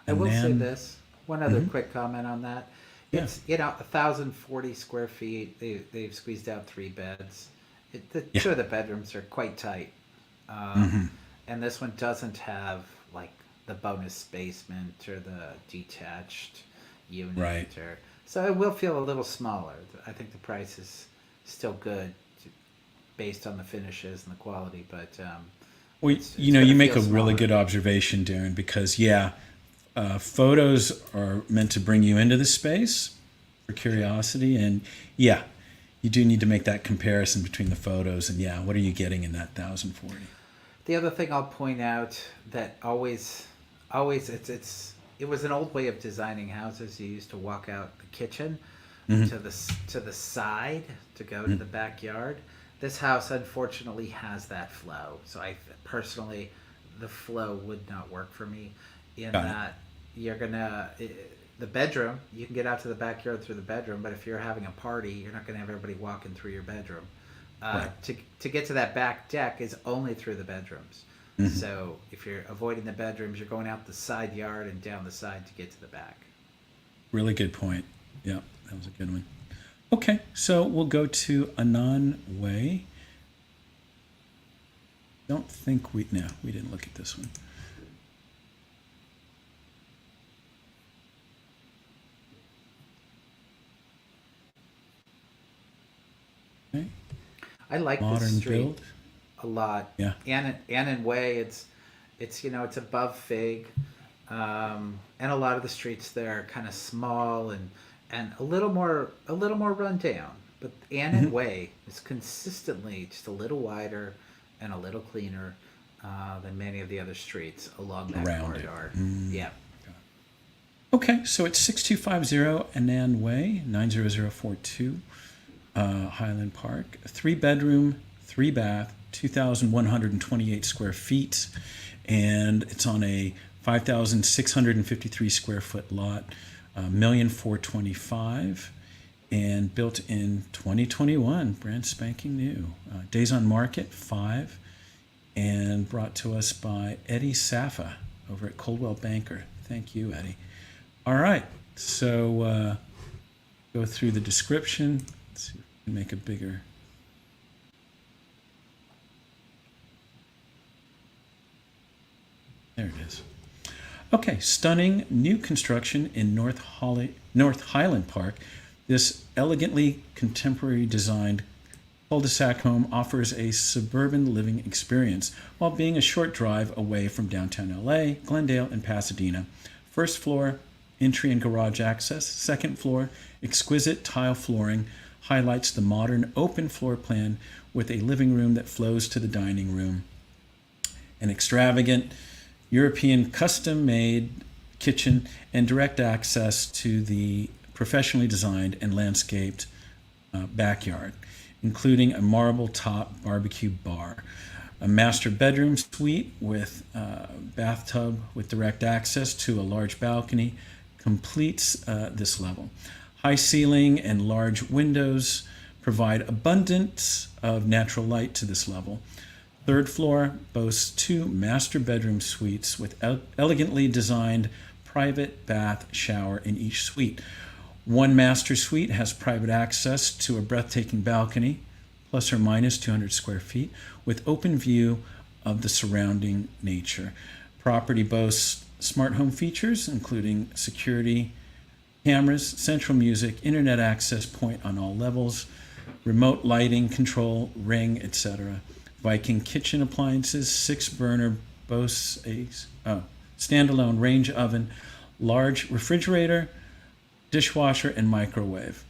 I will say this, one other quick comment on that. Yeah. It's 1,040 square feet. They've squeezed out 3 beds. Two of the bedrooms are quite tight, and this one doesn't have like the bonus basement or the detached unit. Right. So it will feel a little smaller. I think the price is still good based on the finishes and the quality, but well, you make a really good observation, Darren, because photos are meant to bring you into the space for curiosity, and you do need to make that comparison between the photos and what are you getting in that 1,040. The other thing I'll point out that always it was an old way of designing houses. You used to walk out the kitchen to the side to go to the backyard. This house unfortunately has that flow. So I personally, the flow would not work for me in that you're gonna the bedroom, you can get out to the backyard through the bedroom, but if you're having a party, you're not gonna have everybody walking through your bedroom. Right. To get to that back deck is only through the bedrooms. So if you're avoiding the bedrooms, you're going out the side yard and down the side to get to the back. Really good point. Yeah, that was a good one. Okay, so we'll go to Annan Way. We didn't look at this one. Okay. I like Modern this street build. a lot. Yeah. Annan Way, it's above Fig, and a lot of the streets there are kind of small and a little more run down. But Annan Way is consistently just a little wider and a little cleaner than many of the other streets along that corridor. Yeah. Okay, so it's 6250 Annan Way, 90042, Highland Park. 3 bedroom, 3 bath, 2,128 square feet, and it's on a 5,653 square foot lot, 1,425,000, and built in 2021, brand spanking new. Days on market 5, and brought to us by Eddie Safa over at Coldwell Banker. Thank you, Eddie. All right, so go through the description. Let's see if we can make it bigger. There it is. Okay, stunning new construction in North Highland Park. This elegantly contemporary designed cul-de-sac home offers a suburban living experience while being a short drive away from downtown L.A., Glendale, and Pasadena. First floor, entry and garage access. Second floor, exquisite tile flooring highlights the modern open floor plan with a living room that flows to the dining room. An extravagant European custom-made kitchen and direct access to the professionally designed and landscaped backyard, including a marble top barbecue bar. A master bedroom suite with bathtub with direct access to a large balcony completes this level. High ceiling and large windows provide abundance of natural light to this level. Third floor boasts 2 master bedroom suites with elegantly designed private bath shower in each suite. One master suite has private access to a breathtaking balcony, plus or minus 200 square feet, with open view of the surrounding nature. Property boasts smart home features, including security cameras, central music, internet access point on all levels, remote lighting control, ring, etc. Viking kitchen appliances, 6-burner, boasts a standalone range oven, large refrigerator, dishwasher, and microwave.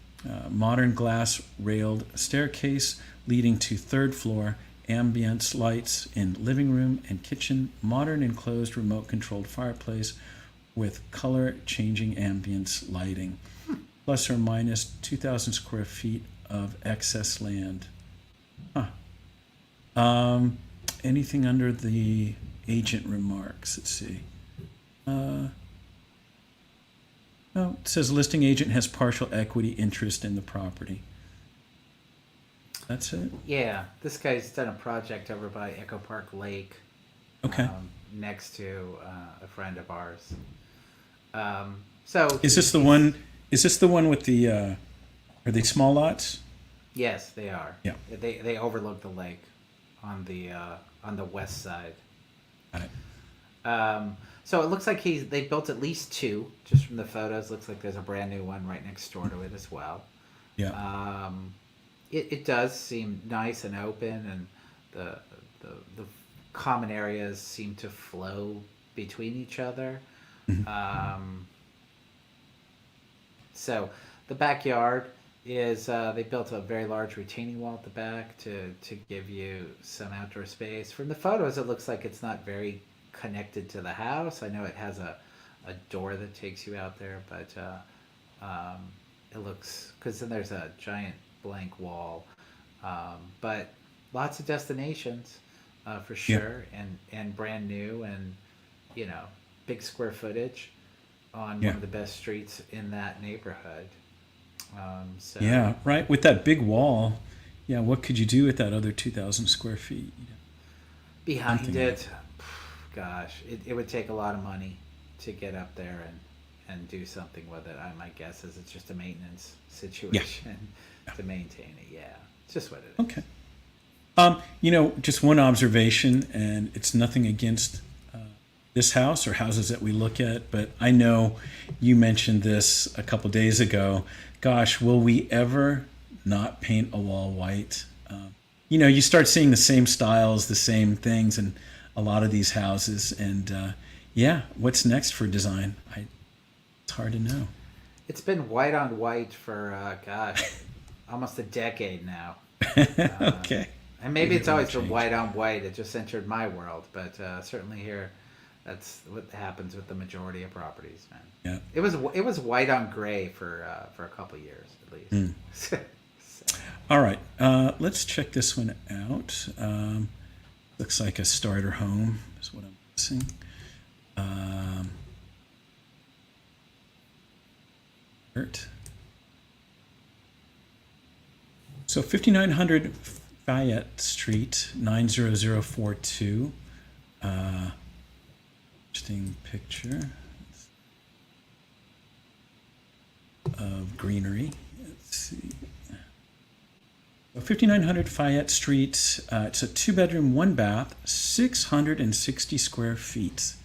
Modern glass railed staircase leading to third floor, ambience lights in living room and kitchen, modern enclosed remote controlled fireplace with color changing ambience lighting, plus or minus 2,000 square feet of excess land. Anything under the agent remarks? Let's see. Oh, it says listing agent has partial equity interest in the property. That's it? Yeah, this guy's done a project over by Echo Park Lake. Okay. Next to a friend of ours. So Is this the one? Is this the one with the? Are they small lots? yes, they are. Yeah. They overlook the lake on the west side. Got it. So it looks like they built at least 2 just from the photos. Looks like there's a brand new one right next door to it as well. Yeah. It does seem nice and open, and the common areas seem to flow between each other. So the backyard is they built a very large retaining wall at the back to give you some outdoor space. From the photos, it looks like it's not very connected to the house. I know it has a door that takes you out there, but it looks, because then there's a giant blank wall, but lots of destinations for sure. Yeah. and brand new, and big square footage on one of the best streets in that neighborhood. So yeah, right, with that big wall. Yeah, what could you do with that other 2,000 square feet? Behind it, gosh, it would take a lot of money to get up there and do something with it. My guess is it's just a maintenance situation to maintain it. Yeah, it's just what it is. Okay. Just one observation, and it's nothing against this house or houses that we look at, but I know you mentioned this a couple days ago. Gosh, will we ever not paint a wall white? You start seeing the same styles, the same things in a lot of these houses, and what's next for design? It's hard to know. It's been white on white for almost a decade now. Okay. And maybe it's always been white on white. It just entered my world, but certainly here That's what happens with the majority of properties, man. Yeah. It was white on gray for a couple years at least. So, All right. Let's check this one out. Looks like a starter home is what I'm guessing. So 5900 Fayette Street, 90042. Interesting picture of greenery. Let's see. 5900 Fayette Street. It's a 2-bedroom, 1-bath, 660 square feet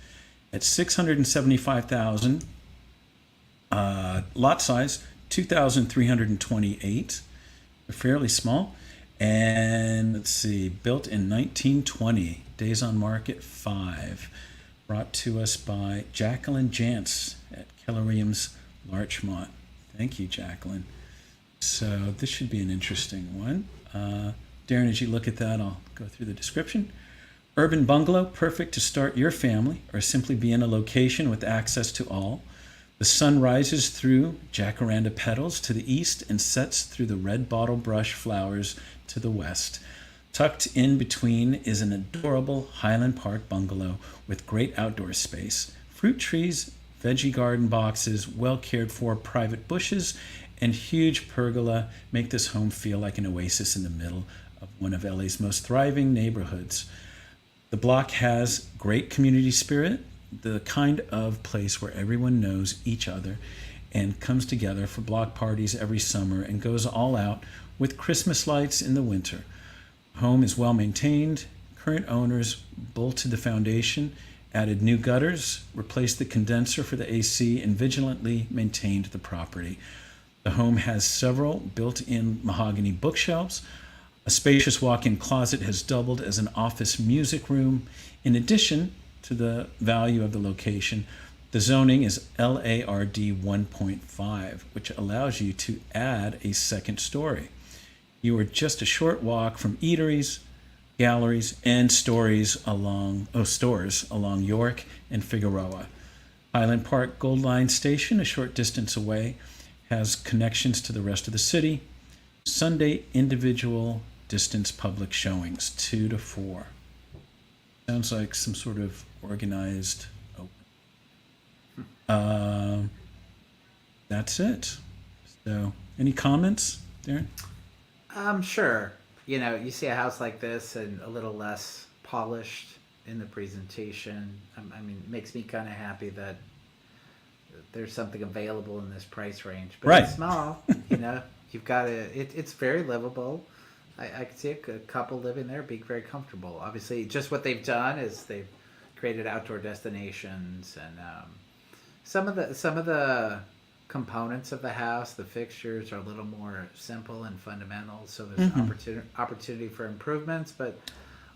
at 675,000. Lot size 2,328. They're fairly small. And let's see, built in 1920. Days on market 5. Brought to us by Jacqueline Jantz at Keller Williams Larchmont. Thank you, Jacqueline. So this should be an interesting one. Darren, as you look at that, I'll go through the description. Urban bungalow, perfect to start your family or simply be in a location with access to all. The sun rises through jacaranda petals to the east and sets through the red bottle brush flowers to the west. Tucked in between is an adorable Highland Park bungalow with great outdoor space, fruit trees, veggie garden boxes, well cared for private bushes, and huge pergola make this home feel like an oasis in the middle of one of LA's most thriving neighborhoods. The block has great community spirit, the kind of place where everyone knows each other and comes together for block parties every summer and goes all out with Christmas lights in the winter. Home is well maintained. Current owners bolted the foundation, added new gutters, replaced the condenser for the AC, and vigilantly maintained the property. The home has several built-in mahogany bookshelves. A spacious walk-in closet has doubled as an office music room. In addition to the value of the location, the zoning is LARD 1.5, which allows you to add a second story. You are just a short walk from eateries, galleries, and stores along York and Figueroa. Highland Park Gold Line Station, a short distance away, has connections to the rest of the city. Sunday individual distance public showings, 2 to 4. Sounds like some sort of organized open. That's it. So, any comments, Darren? Sure. You know, you see a house like this and a little less polished in the presentation. I mean, it makes me kind of happy that there's something available in this price range. But right. It's small, you know. You've got it's very livable. I could see a couple living there being very comfortable. Obviously, just what they've done is they've created outdoor destinations and some of the components of the house, the fixtures are a little more simple and fundamental, so there's opportunity for improvements, but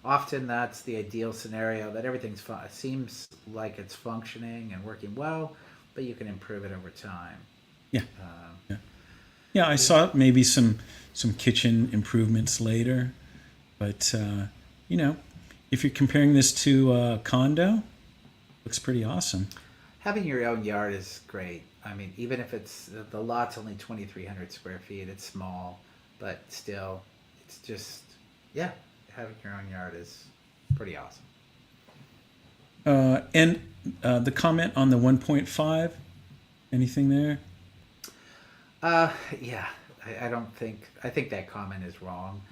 often that's the ideal scenario, that everything's seems like it's functioning and working well, but you can improve it over time. Yeah, I saw maybe some kitchen improvements later, but you know, if you're comparing this to a condo, looks pretty awesome. Having your own yard is great. I mean, even if it's the lot's only 2,300 square feet, it's small, but still, it's just having your own yard is pretty awesome. And the comment on the 1.5, anything there? I don't think. I think that comment is wrong.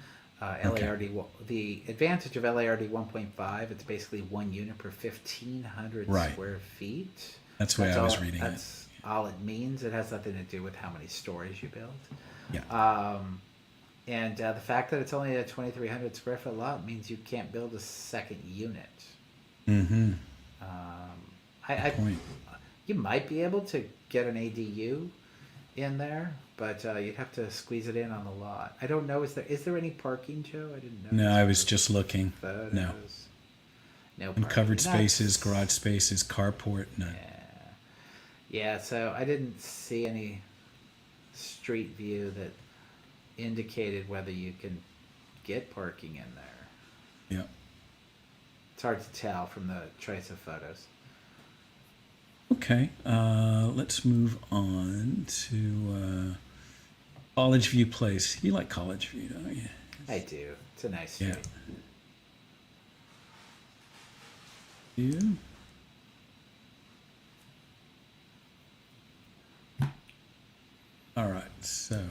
LARD, the advantage of LARD 1.5, it's basically 1 unit per 1,500 square feet. That's the way I was reading it. That's all it means. It has nothing to do with how many stories you build. Yeah. And the fact that it's only a 2,300 square foot lot means you can't build a second unit. Mm-hmm. You might be able to get an ADU in there, but you'd have to squeeze it in on the lot. I don't know. Is there any parking, Joe? I didn't know. No, I was just looking. Photos. No. No Uncovered spaces, garage spaces, carport, none. Yeah, so I didn't see any street view that indicated whether you can get parking in there. Yeah. It's hard to tell from the trace of photos. Okay, let's move on to College View Place. You like College View, don't you? I do. It's a nice Yeah. street. You? All right, so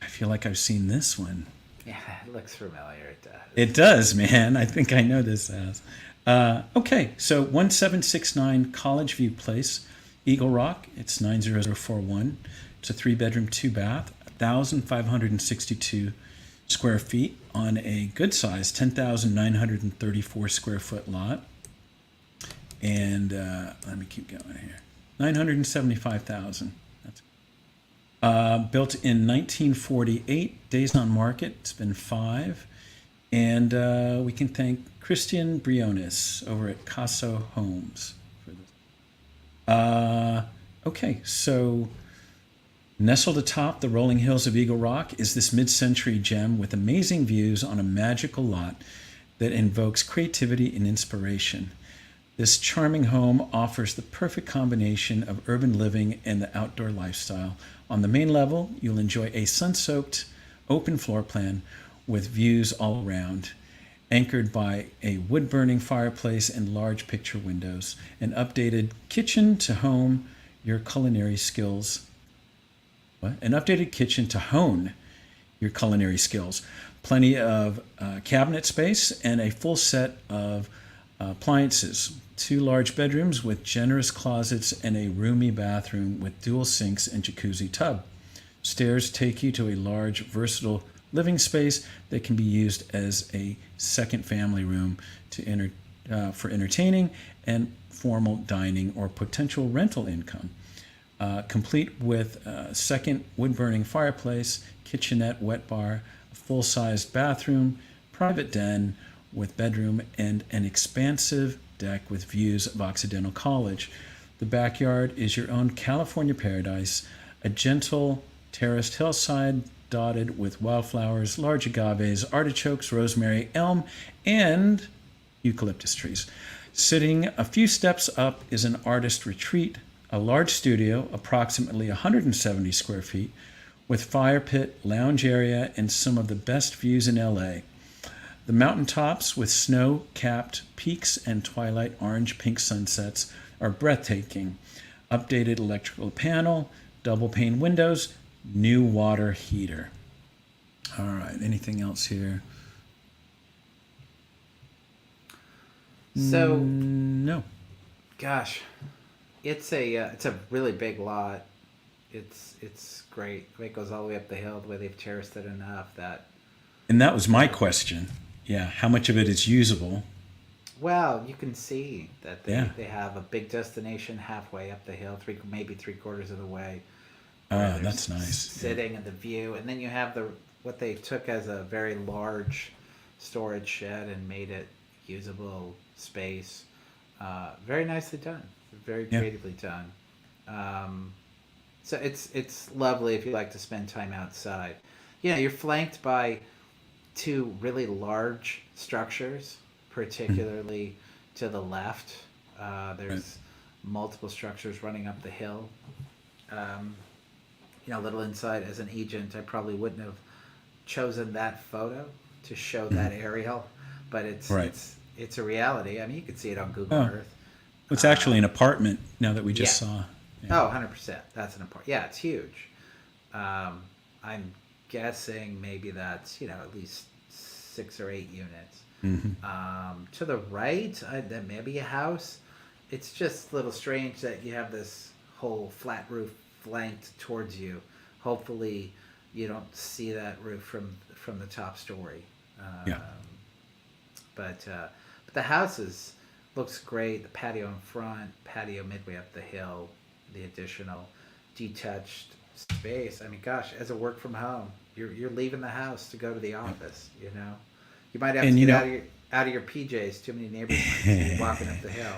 I feel like I've seen this one. Yeah, it looks familiar. It does. It does, man. I think I know this house. Okay, so 1769 College View Place, Eagle Rock. It's 90041. It's a 3-bedroom, 2-bath, 1,562 square feet on a good size 10,934 square foot lot. And let me keep going here. 975,000. That's built in 1948. Days on market. It's been 5. And we can thank Christian Briones over at Caso Homes for this. Okay, so nestled atop the rolling hills of Eagle Rock is this mid-century gem with amazing views on a magical lot that invokes creativity and inspiration. This charming home offers the perfect combination of urban living and the outdoor lifestyle. On the main level, you'll enjoy a sun-soaked open floor plan with views all around, anchored by a wood-burning fireplace and large picture windows, an updated kitchen to hone your culinary skills. An updated kitchen to hone your culinary skills. Plenty of cabinet space and a full set of appliances. 2 large bedrooms with generous closets and a roomy bathroom with dual sinks and jacuzzi tub. Stairs take you to a large, versatile living space that can be used as a second family room for entertaining and formal dining or potential rental income. Complete with a second wood-burning fireplace, kitchenette, wet bar, a full-sized bathroom, private den with bedroom, and an expansive deck with views of Occidental College. The backyard is your own California paradise, a gentle terraced hillside dotted with wildflowers, large agaves, artichokes, rosemary, elm, and eucalyptus trees. Sitting a few steps up is an artist retreat, a large studio, approximately 170 square feet, with fire pit, lounge area, and some of the best views in L.A. The mountaintops with snow-capped peaks and twilight orange-pink sunsets are breathtaking. Updated electrical panel, double-pane windows, new water heater. All right, anything else here? So, No. gosh, it's a really big lot. It's great. It goes all the way up the hill the way they've terraced it enough that. And that was my question. Yeah, how much of it is usable? Well, you can see that they Yeah. have a big destination halfway up the hill, maybe 3/4 of the way. Oh, that's nice. Sitting in the view, and then you have what they took as a very large storage shed and made it usable space. Very nicely done. Very Yeah. creatively done. So it's lovely if you like to spend time outside. Yeah, you're flanked by 2 really large structures, particularly to the left. There's multiple structures running up the hill. A little inside, as an agent, I probably wouldn't have chosen that photo to show that aerial, but it's a reality. I mean, you could see it on Google Earth. It's actually an apartment now that we just saw. Yeah. Oh, 100%. That's an apartment. Yeah, it's huge. I'm guessing maybe that's, at least 6 or 8 units. Mm-hmm. To the right, that may be a house. It's just a little strange that you have this whole flat roof flanked towards you. Hopefully, you don't see that roof from the top story. But the house looks great. The patio in front, patio midway up the hill, the additional detached space. I mean, gosh, as a work from home, you're leaving the house to go to the office. You might have to get out of your PJs. Too many neighbors might see you walking up the hill.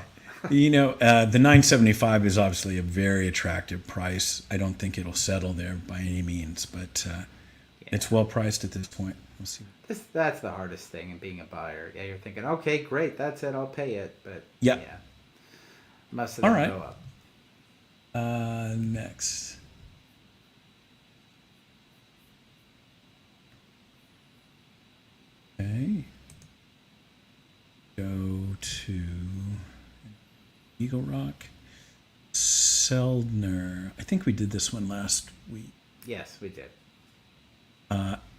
The $975 is obviously a very attractive price. I don't think it'll settle there by any means, but it's well priced at this point. We'll see. That's the hardest thing in being a buyer. Yeah, you're thinking, okay, great, that's it, I'll pay it. But Yeah. most of them All right. go up. Next. Okay. Go to Eagle Rock. Seldner. I think we did this one last week. Yes, we did.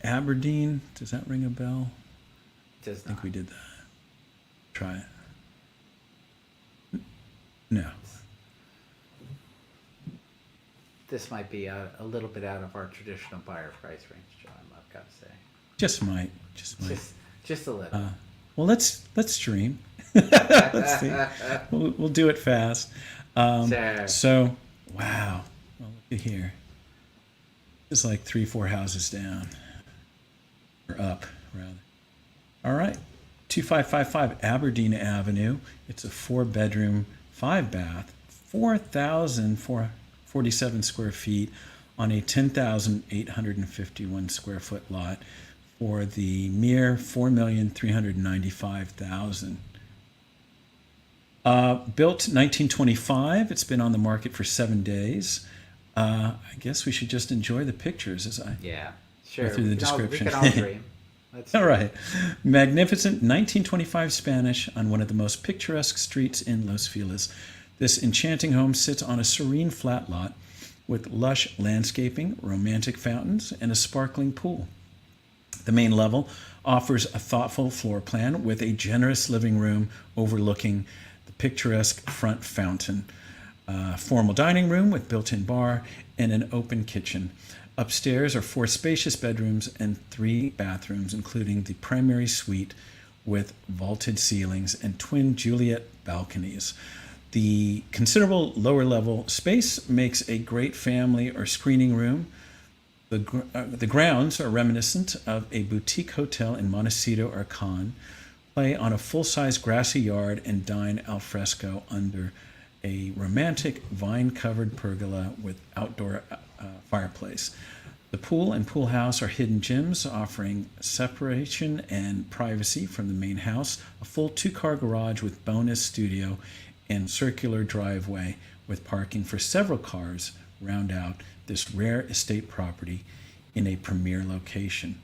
Aberdeen. Does that ring a bell? Does I think not. we did that. Try it. No. This might be a little bit out of our traditional buyer price range, John. I've got to say, Just might. just a little. Well, let's stream. Let's see. We'll do it fast. Sure. So, wow. Well, look at here. It's like 3-4 houses down. Or up, rather. All right. 2555 Aberdeen Avenue. It's a 4-bedroom, 5-bath, 4,447 square feet on a 10,851 square foot lot for the mere $4,395,000. Built 1925. It's been on the market for 7 days. I guess we should just enjoy the pictures as I Sure. go through the We description. can all dream. All right. Magnificent 1925 Spanish on one of the most picturesque streets in Los Feliz. This enchanting home sits on a serene flat lot with lush landscaping, romantic fountains, and a sparkling pool. The main level offers a thoughtful floor plan with a generous living room overlooking the picturesque front fountain, formal dining room with built-in bar, and an open kitchen. Upstairs are 4 spacious bedrooms and 3 bathrooms, including the primary suite with vaulted ceilings and twin Juliet balconies. The considerable lower level space makes a great family or screening room. The grounds are reminiscent of a boutique hotel in Montecito or Cannes. Play on a full-size grassy yard and dine al fresco under a romantic vine-covered pergola with outdoor fireplace. The pool and pool house are hidden gems offering separation and privacy from the main house. A full 2-car garage with bonus studio and circular driveway with parking for several cars round out this rare estate property in a premier location.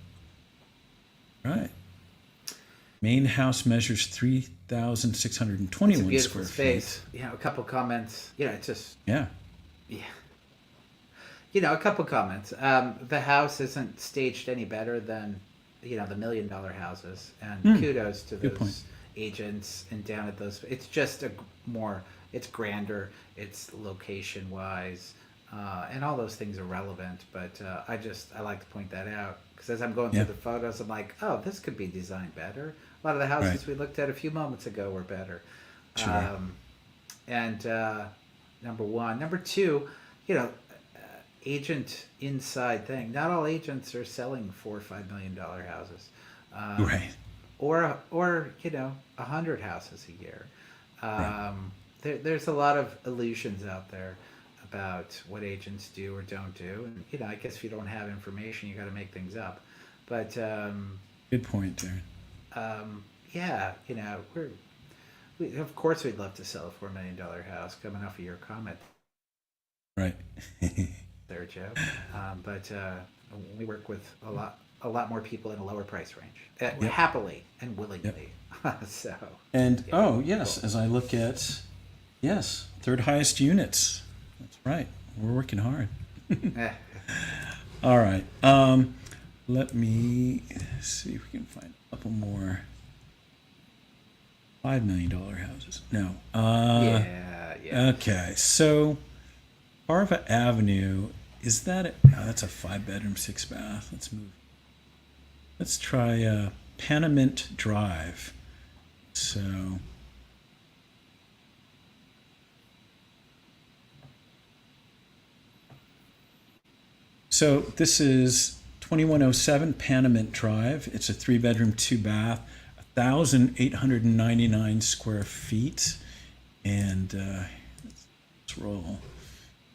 Right. Main house measures 3,621 It's a beautiful square space. feet. A couple comments. It's just Yeah. a couple comments. The house isn't staged any better than the $1 million houses, and kudos to Good point. those agents and down at those. It's just it's grander, it's location wise, and all those things are relevant. But I like to point that out because as I'm going through the photos, I'm like, oh, this could be designed better. A lot of the houses we looked at a few moments ago were better. Sure. Number one, number two, agent inside thing. Not all agents are selling $4 or $5 million houses. Right. Or 100 houses a year. There's a lot of illusions out there about what agents do or don't do, and I guess if you don't have information, you got to make things up. But Good point, Darren. of course we'd love to sell a $4 million house. Coming off of your comment, Right. there, Joe. But we work with a lot more people in a lower price range, happily and willingly. So. And yes, as I look at third highest units. That's right. We're working hard. All right. Let me see if we can find a couple more $5 million houses. No. Okay. So Parva Avenue, is that that's a 5-bedroom, 6-bath. Let's move. Let's try Panamint Drive. So this is 2107 Panamint Drive. It's a 3-bedroom, 2-bath, 1,899 square feet, and let's roll.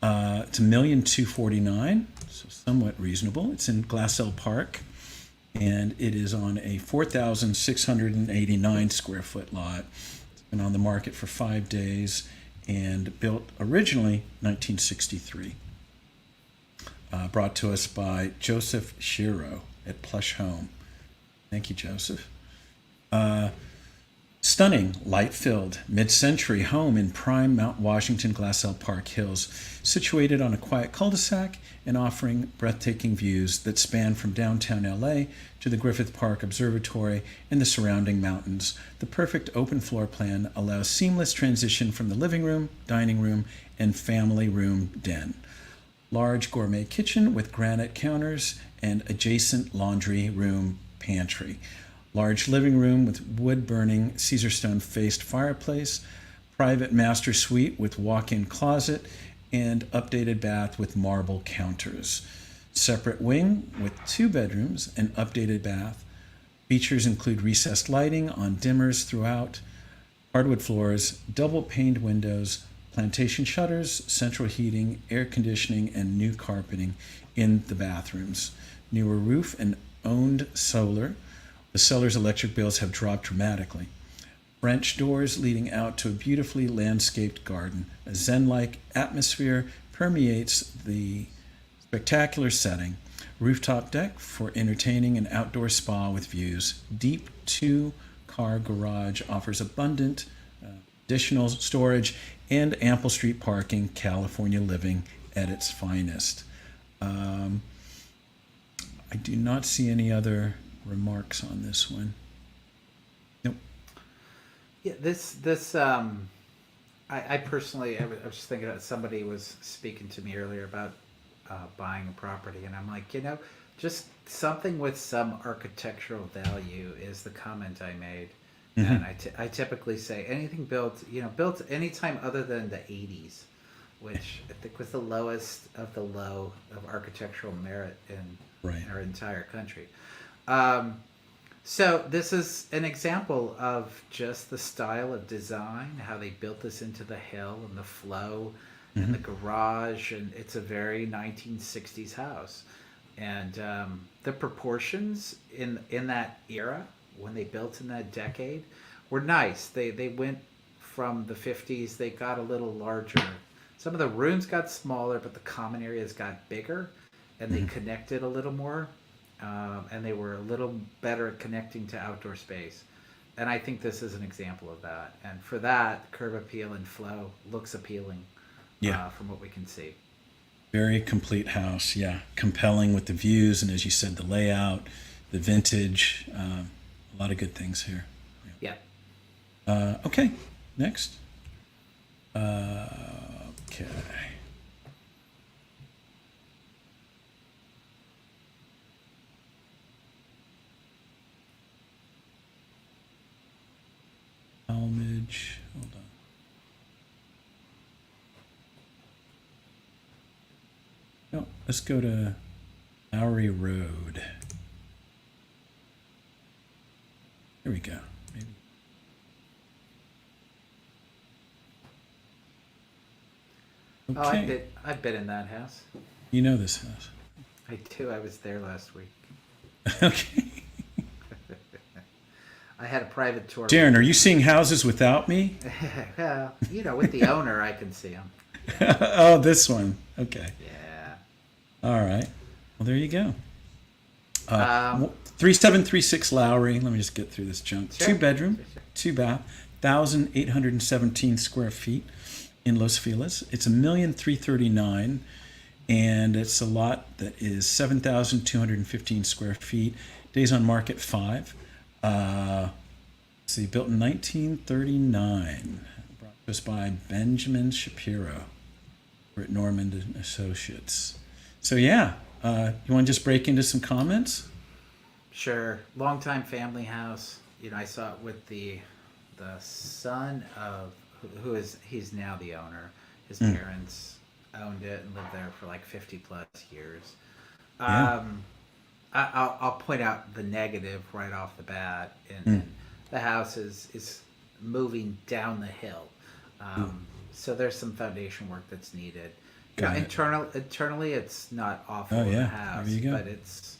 It's $1,249,000, so somewhat reasonable. It's in Glassell Park. and it is on a 4,689 square foot lot. It's been on the market for 5 days and built originally 1963. Brought to us by Joseph Shiro at Plush Home. Thank you, Joseph. Stunning, light-filled, mid-century home in prime Mount Washington Glassell Park Hills, situated on a quiet cul-de-sac and offering breathtaking views that span from downtown L.A. to the Griffith Park Observatory and the surrounding mountains. The perfect open floor plan allows seamless transition from the living room, dining room, and family room den. Large gourmet kitchen with granite counters and adjacent laundry room pantry. Large living room with wood-burning Caesarstone faced fireplace, private master suite with walk-in closet, and updated bath with marble counters. Separate wing with 2 bedrooms and updated bath. Features include recessed lighting on dimmers throughout, hardwood floors, double-paned windows, plantation shutters, central heating, air conditioning, and new carpeting in the bathrooms. Newer roof and owned solar. The seller's electric bills have dropped dramatically. French doors leading out to a beautifully landscaped garden. A zen-like atmosphere permeates the spectacular setting. Rooftop deck for entertaining an outdoor spa with views. Deep 2-car garage offers abundant additional storage and ample street parking. California living at its finest. I do not see any other remarks on this one. Nope. Yeah, I personally, I was just thinking about, somebody was speaking to me earlier about buying a property, and I'm like, just something with some architectural value is the comment I made. Mm-hmm. And I typically say anything built anytime other than the 80s, which I think was the lowest of the low of architectural merit in our entire country. So this is an example of just the style of design, how they built this into the hill and the flow and the garage, and it's a very 1960s house. And the proportions in that era, when they built in that decade, were nice. They went from the 50s, they got a little larger. Some of the rooms got smaller, but the common areas got bigger, and they connected a little more. And they were a little better at connecting to outdoor space. And I think this is an example of that. And for that, curb appeal and flow looks appealing from what we can see. Very complete house, compelling with the views, and as you said, the layout, the vintage, a lot of good things here. Yeah. Okay, next. Okay. Talmadge, hold on. No, let's go to Lowry Road. Here we go. Maybe. Okay. Oh, I've been in that house. You know this house. I do. I was there last week. Okay. I had a private tour. Darren, are you seeing houses without me? Well, with the owner, I can see them. Oh, this one. Okay. Yeah. All right. Well, there you go. 3736 Lowry. Let me just get through this junk. Sure. 2 bedroom, 2 bath, 1,817 square feet in Los Feliz. It's $1,339,000, and it's a lot that is 7,215 square feet. Days on market 5. See, built in 1939. Brought to us by Benjamin Shapiro. We're at Normand and Associates. So you want to just break into some comments? Sure. Longtime family house. I saw it with the son of he's now the owner. His parents owned it and lived there for like 50 plus years. I'll point out the negative right off the bat, and the house is moving down the hill, so there's some foundation work that's needed. Internally, it's not awful in the house, but it's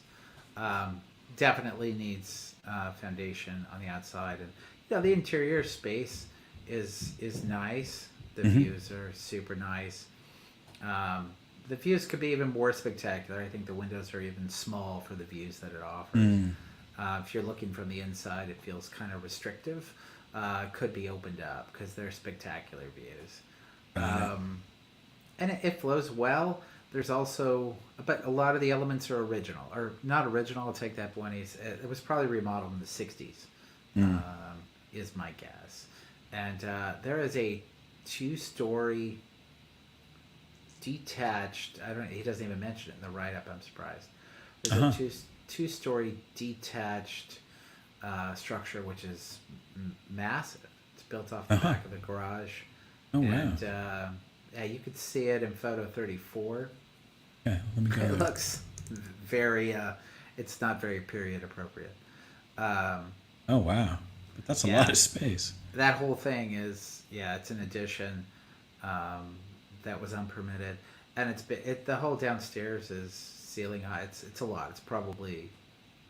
definitely needs foundation on the outside, and the interior space is nice. The views are super nice. The views could be even more spectacular. I think the windows are even small for the views that it offers. If you're looking from the inside, it feels kind of restrictive. Could be opened up because they're spectacular views. And it flows well. There's also, but a lot of the elements are original, or not original. I'll take that one. It was probably remodeled in the '60s, is my guess. And there is a 2-story detached. I don't. He doesn't even mention it in the write-up. I'm surprised. There's a two-story detached structure, which is massive. It's built off the back of the garage. Oh, wow. And yeah, you could see it in photo 34. Yeah, let me go. It looks very. It's not very period appropriate. Oh wow, but that's a lot of space. That whole thing is it's an addition that was unpermitted, and the whole downstairs is ceiling high. It's a lot. It's probably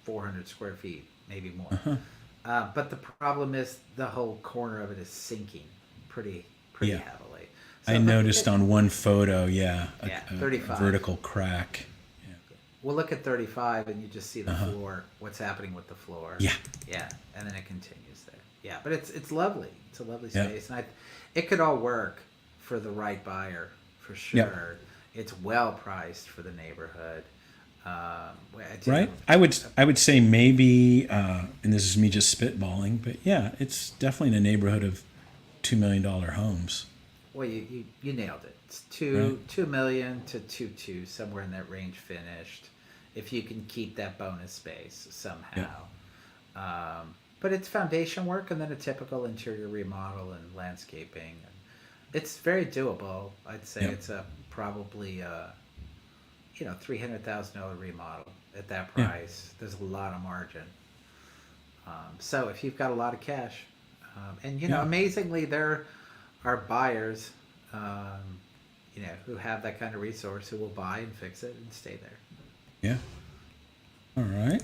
400 square feet, maybe more. But the problem is the whole corner of it is sinking pretty heavily. So, I noticed on one photo, a 35 vertical crack. Yeah. We'll look at 35, and you just see the floor. What's happening with the floor? Yeah, and then it continues there. Yeah, but it's lovely. It's a lovely space, and it could all work for the right buyer for sure. Yep. It's well priced for the neighborhood. Right. I would say maybe, and this is me just spitballing, but it's definitely in a neighborhood of $2 million homes. Well, you nailed it. It's $2 million to $2.2, somewhere in that range finished, if you can keep that bonus space somehow. Yeah. But it's foundation work and then a typical interior remodel and landscaping. It's very doable. I'd say it's probably $300,000 remodel at that price. There's a lot of margin. So if you've got a lot of cash, and amazingly, there are buyers, who have that kind of resource who will buy and fix it and stay there. Yeah. All right.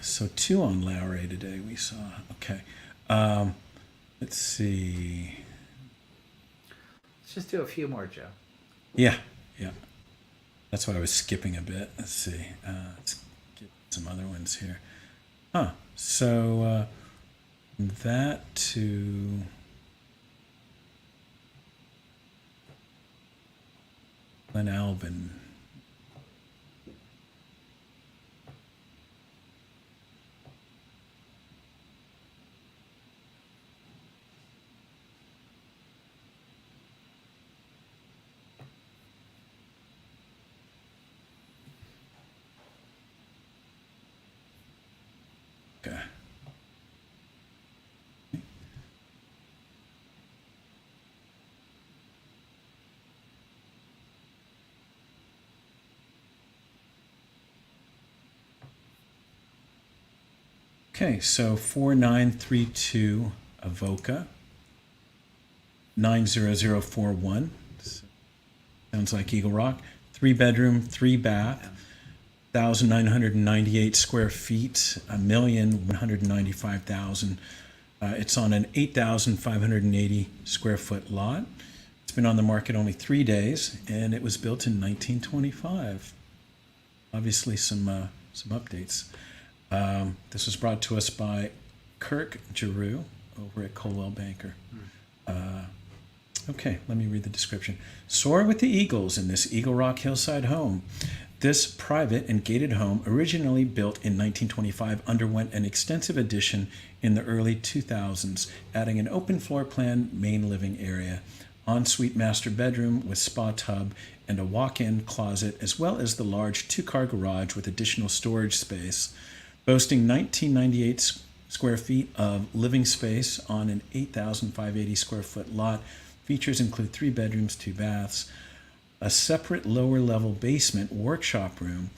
So 2 on Lowry today we saw. Okay. Let's see. Let's just do a few more, Joe. Yeah. That's why I was skipping a bit. Let's see. Let's get some other ones here. So that to Glen Albin. Okay. Okay, so 4932 Avoca 90041. Sounds like Eagle Rock. 3-bedroom, 3-bath, 1,998 square feet, 1,195,000. It's on an 8,580 square foot lot. It's been on the market only 3 days, and it was built in 1925. Obviously, some updates. This was brought to us by Kirk Giroux over at Coldwell Banker. Okay, let me read the description. Soar with the eagles in this Eagle Rock hillside home. This private and gated home, originally built in 1925, underwent an extensive addition in the early 2000s, adding an open floor plan main living area, ensuite master bedroom with spa tub and a walk-in closet, as well as the large 2-car garage with additional storage space. Boasting 1,998 square feet of living space on an 8,580 square foot lot. Features include 3 bedrooms, 2 baths, a separate lower level basement workshop room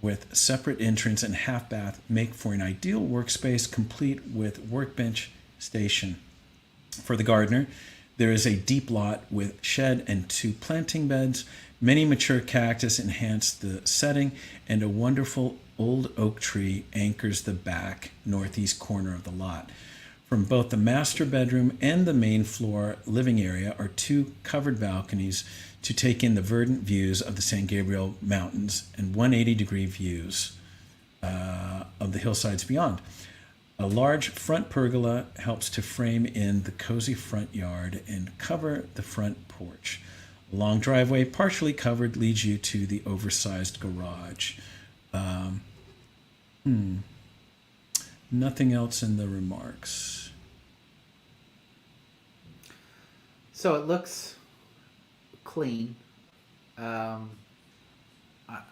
with separate entrance and half bath make for an ideal workspace complete with workbench station. For the gardener, there is a deep lot with shed and 2 planting beds. Many mature cactus enhance the setting, and a wonderful old oak tree anchors the back northeast corner of the lot. From both the master bedroom and the main floor living area are two covered balconies to take in the verdant views of the San Gabriel Mountains and 180-degree views of the hillsides beyond. A large front pergola helps to frame in the cozy front yard and cover the front porch. A long driveway, partially covered, leads you to the oversized garage. Nothing else in the remarks. So it looks clean. I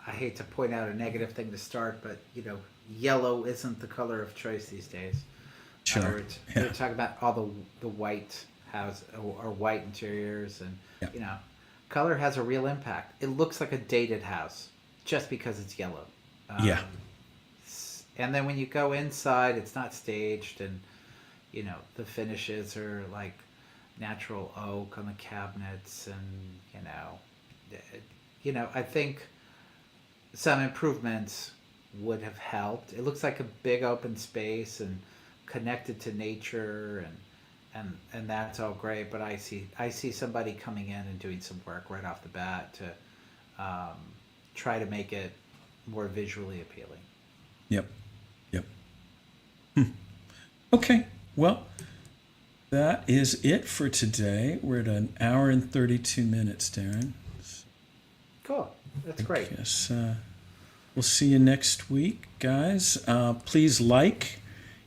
hate to point out a negative thing to start, but yellow isn't the color of choice these days. Sure. We're talking about all the white house or white interiors, and color has a real impact. It looks like a dated house just because it's yellow. And then when you go inside, it's not staged, and the finishes are like natural oak on the cabinets, and I think some improvements would have helped. It looks like a big open space and connected to nature, and that's all great. But I see somebody coming in and doing some work right off the bat to try to make it more visually appealing. Yep. Okay, well, that is it for today. We're at an hour and 32 minutes, Darren. Cool. That's great. Yes. We'll see you next week, guys. Please like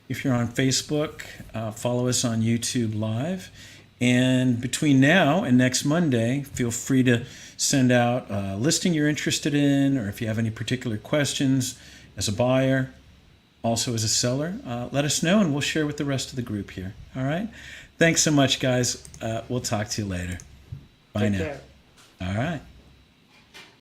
if you're on Facebook. Follow us on YouTube Live. And between now and next Monday, feel free to send out a listing you're interested in, or if you have any particular questions as a buyer, also as a seller, let us know, and we'll share with the rest of the group here. All right? Thanks so much, guys. We'll talk to you later. Bye now. Take care. All right.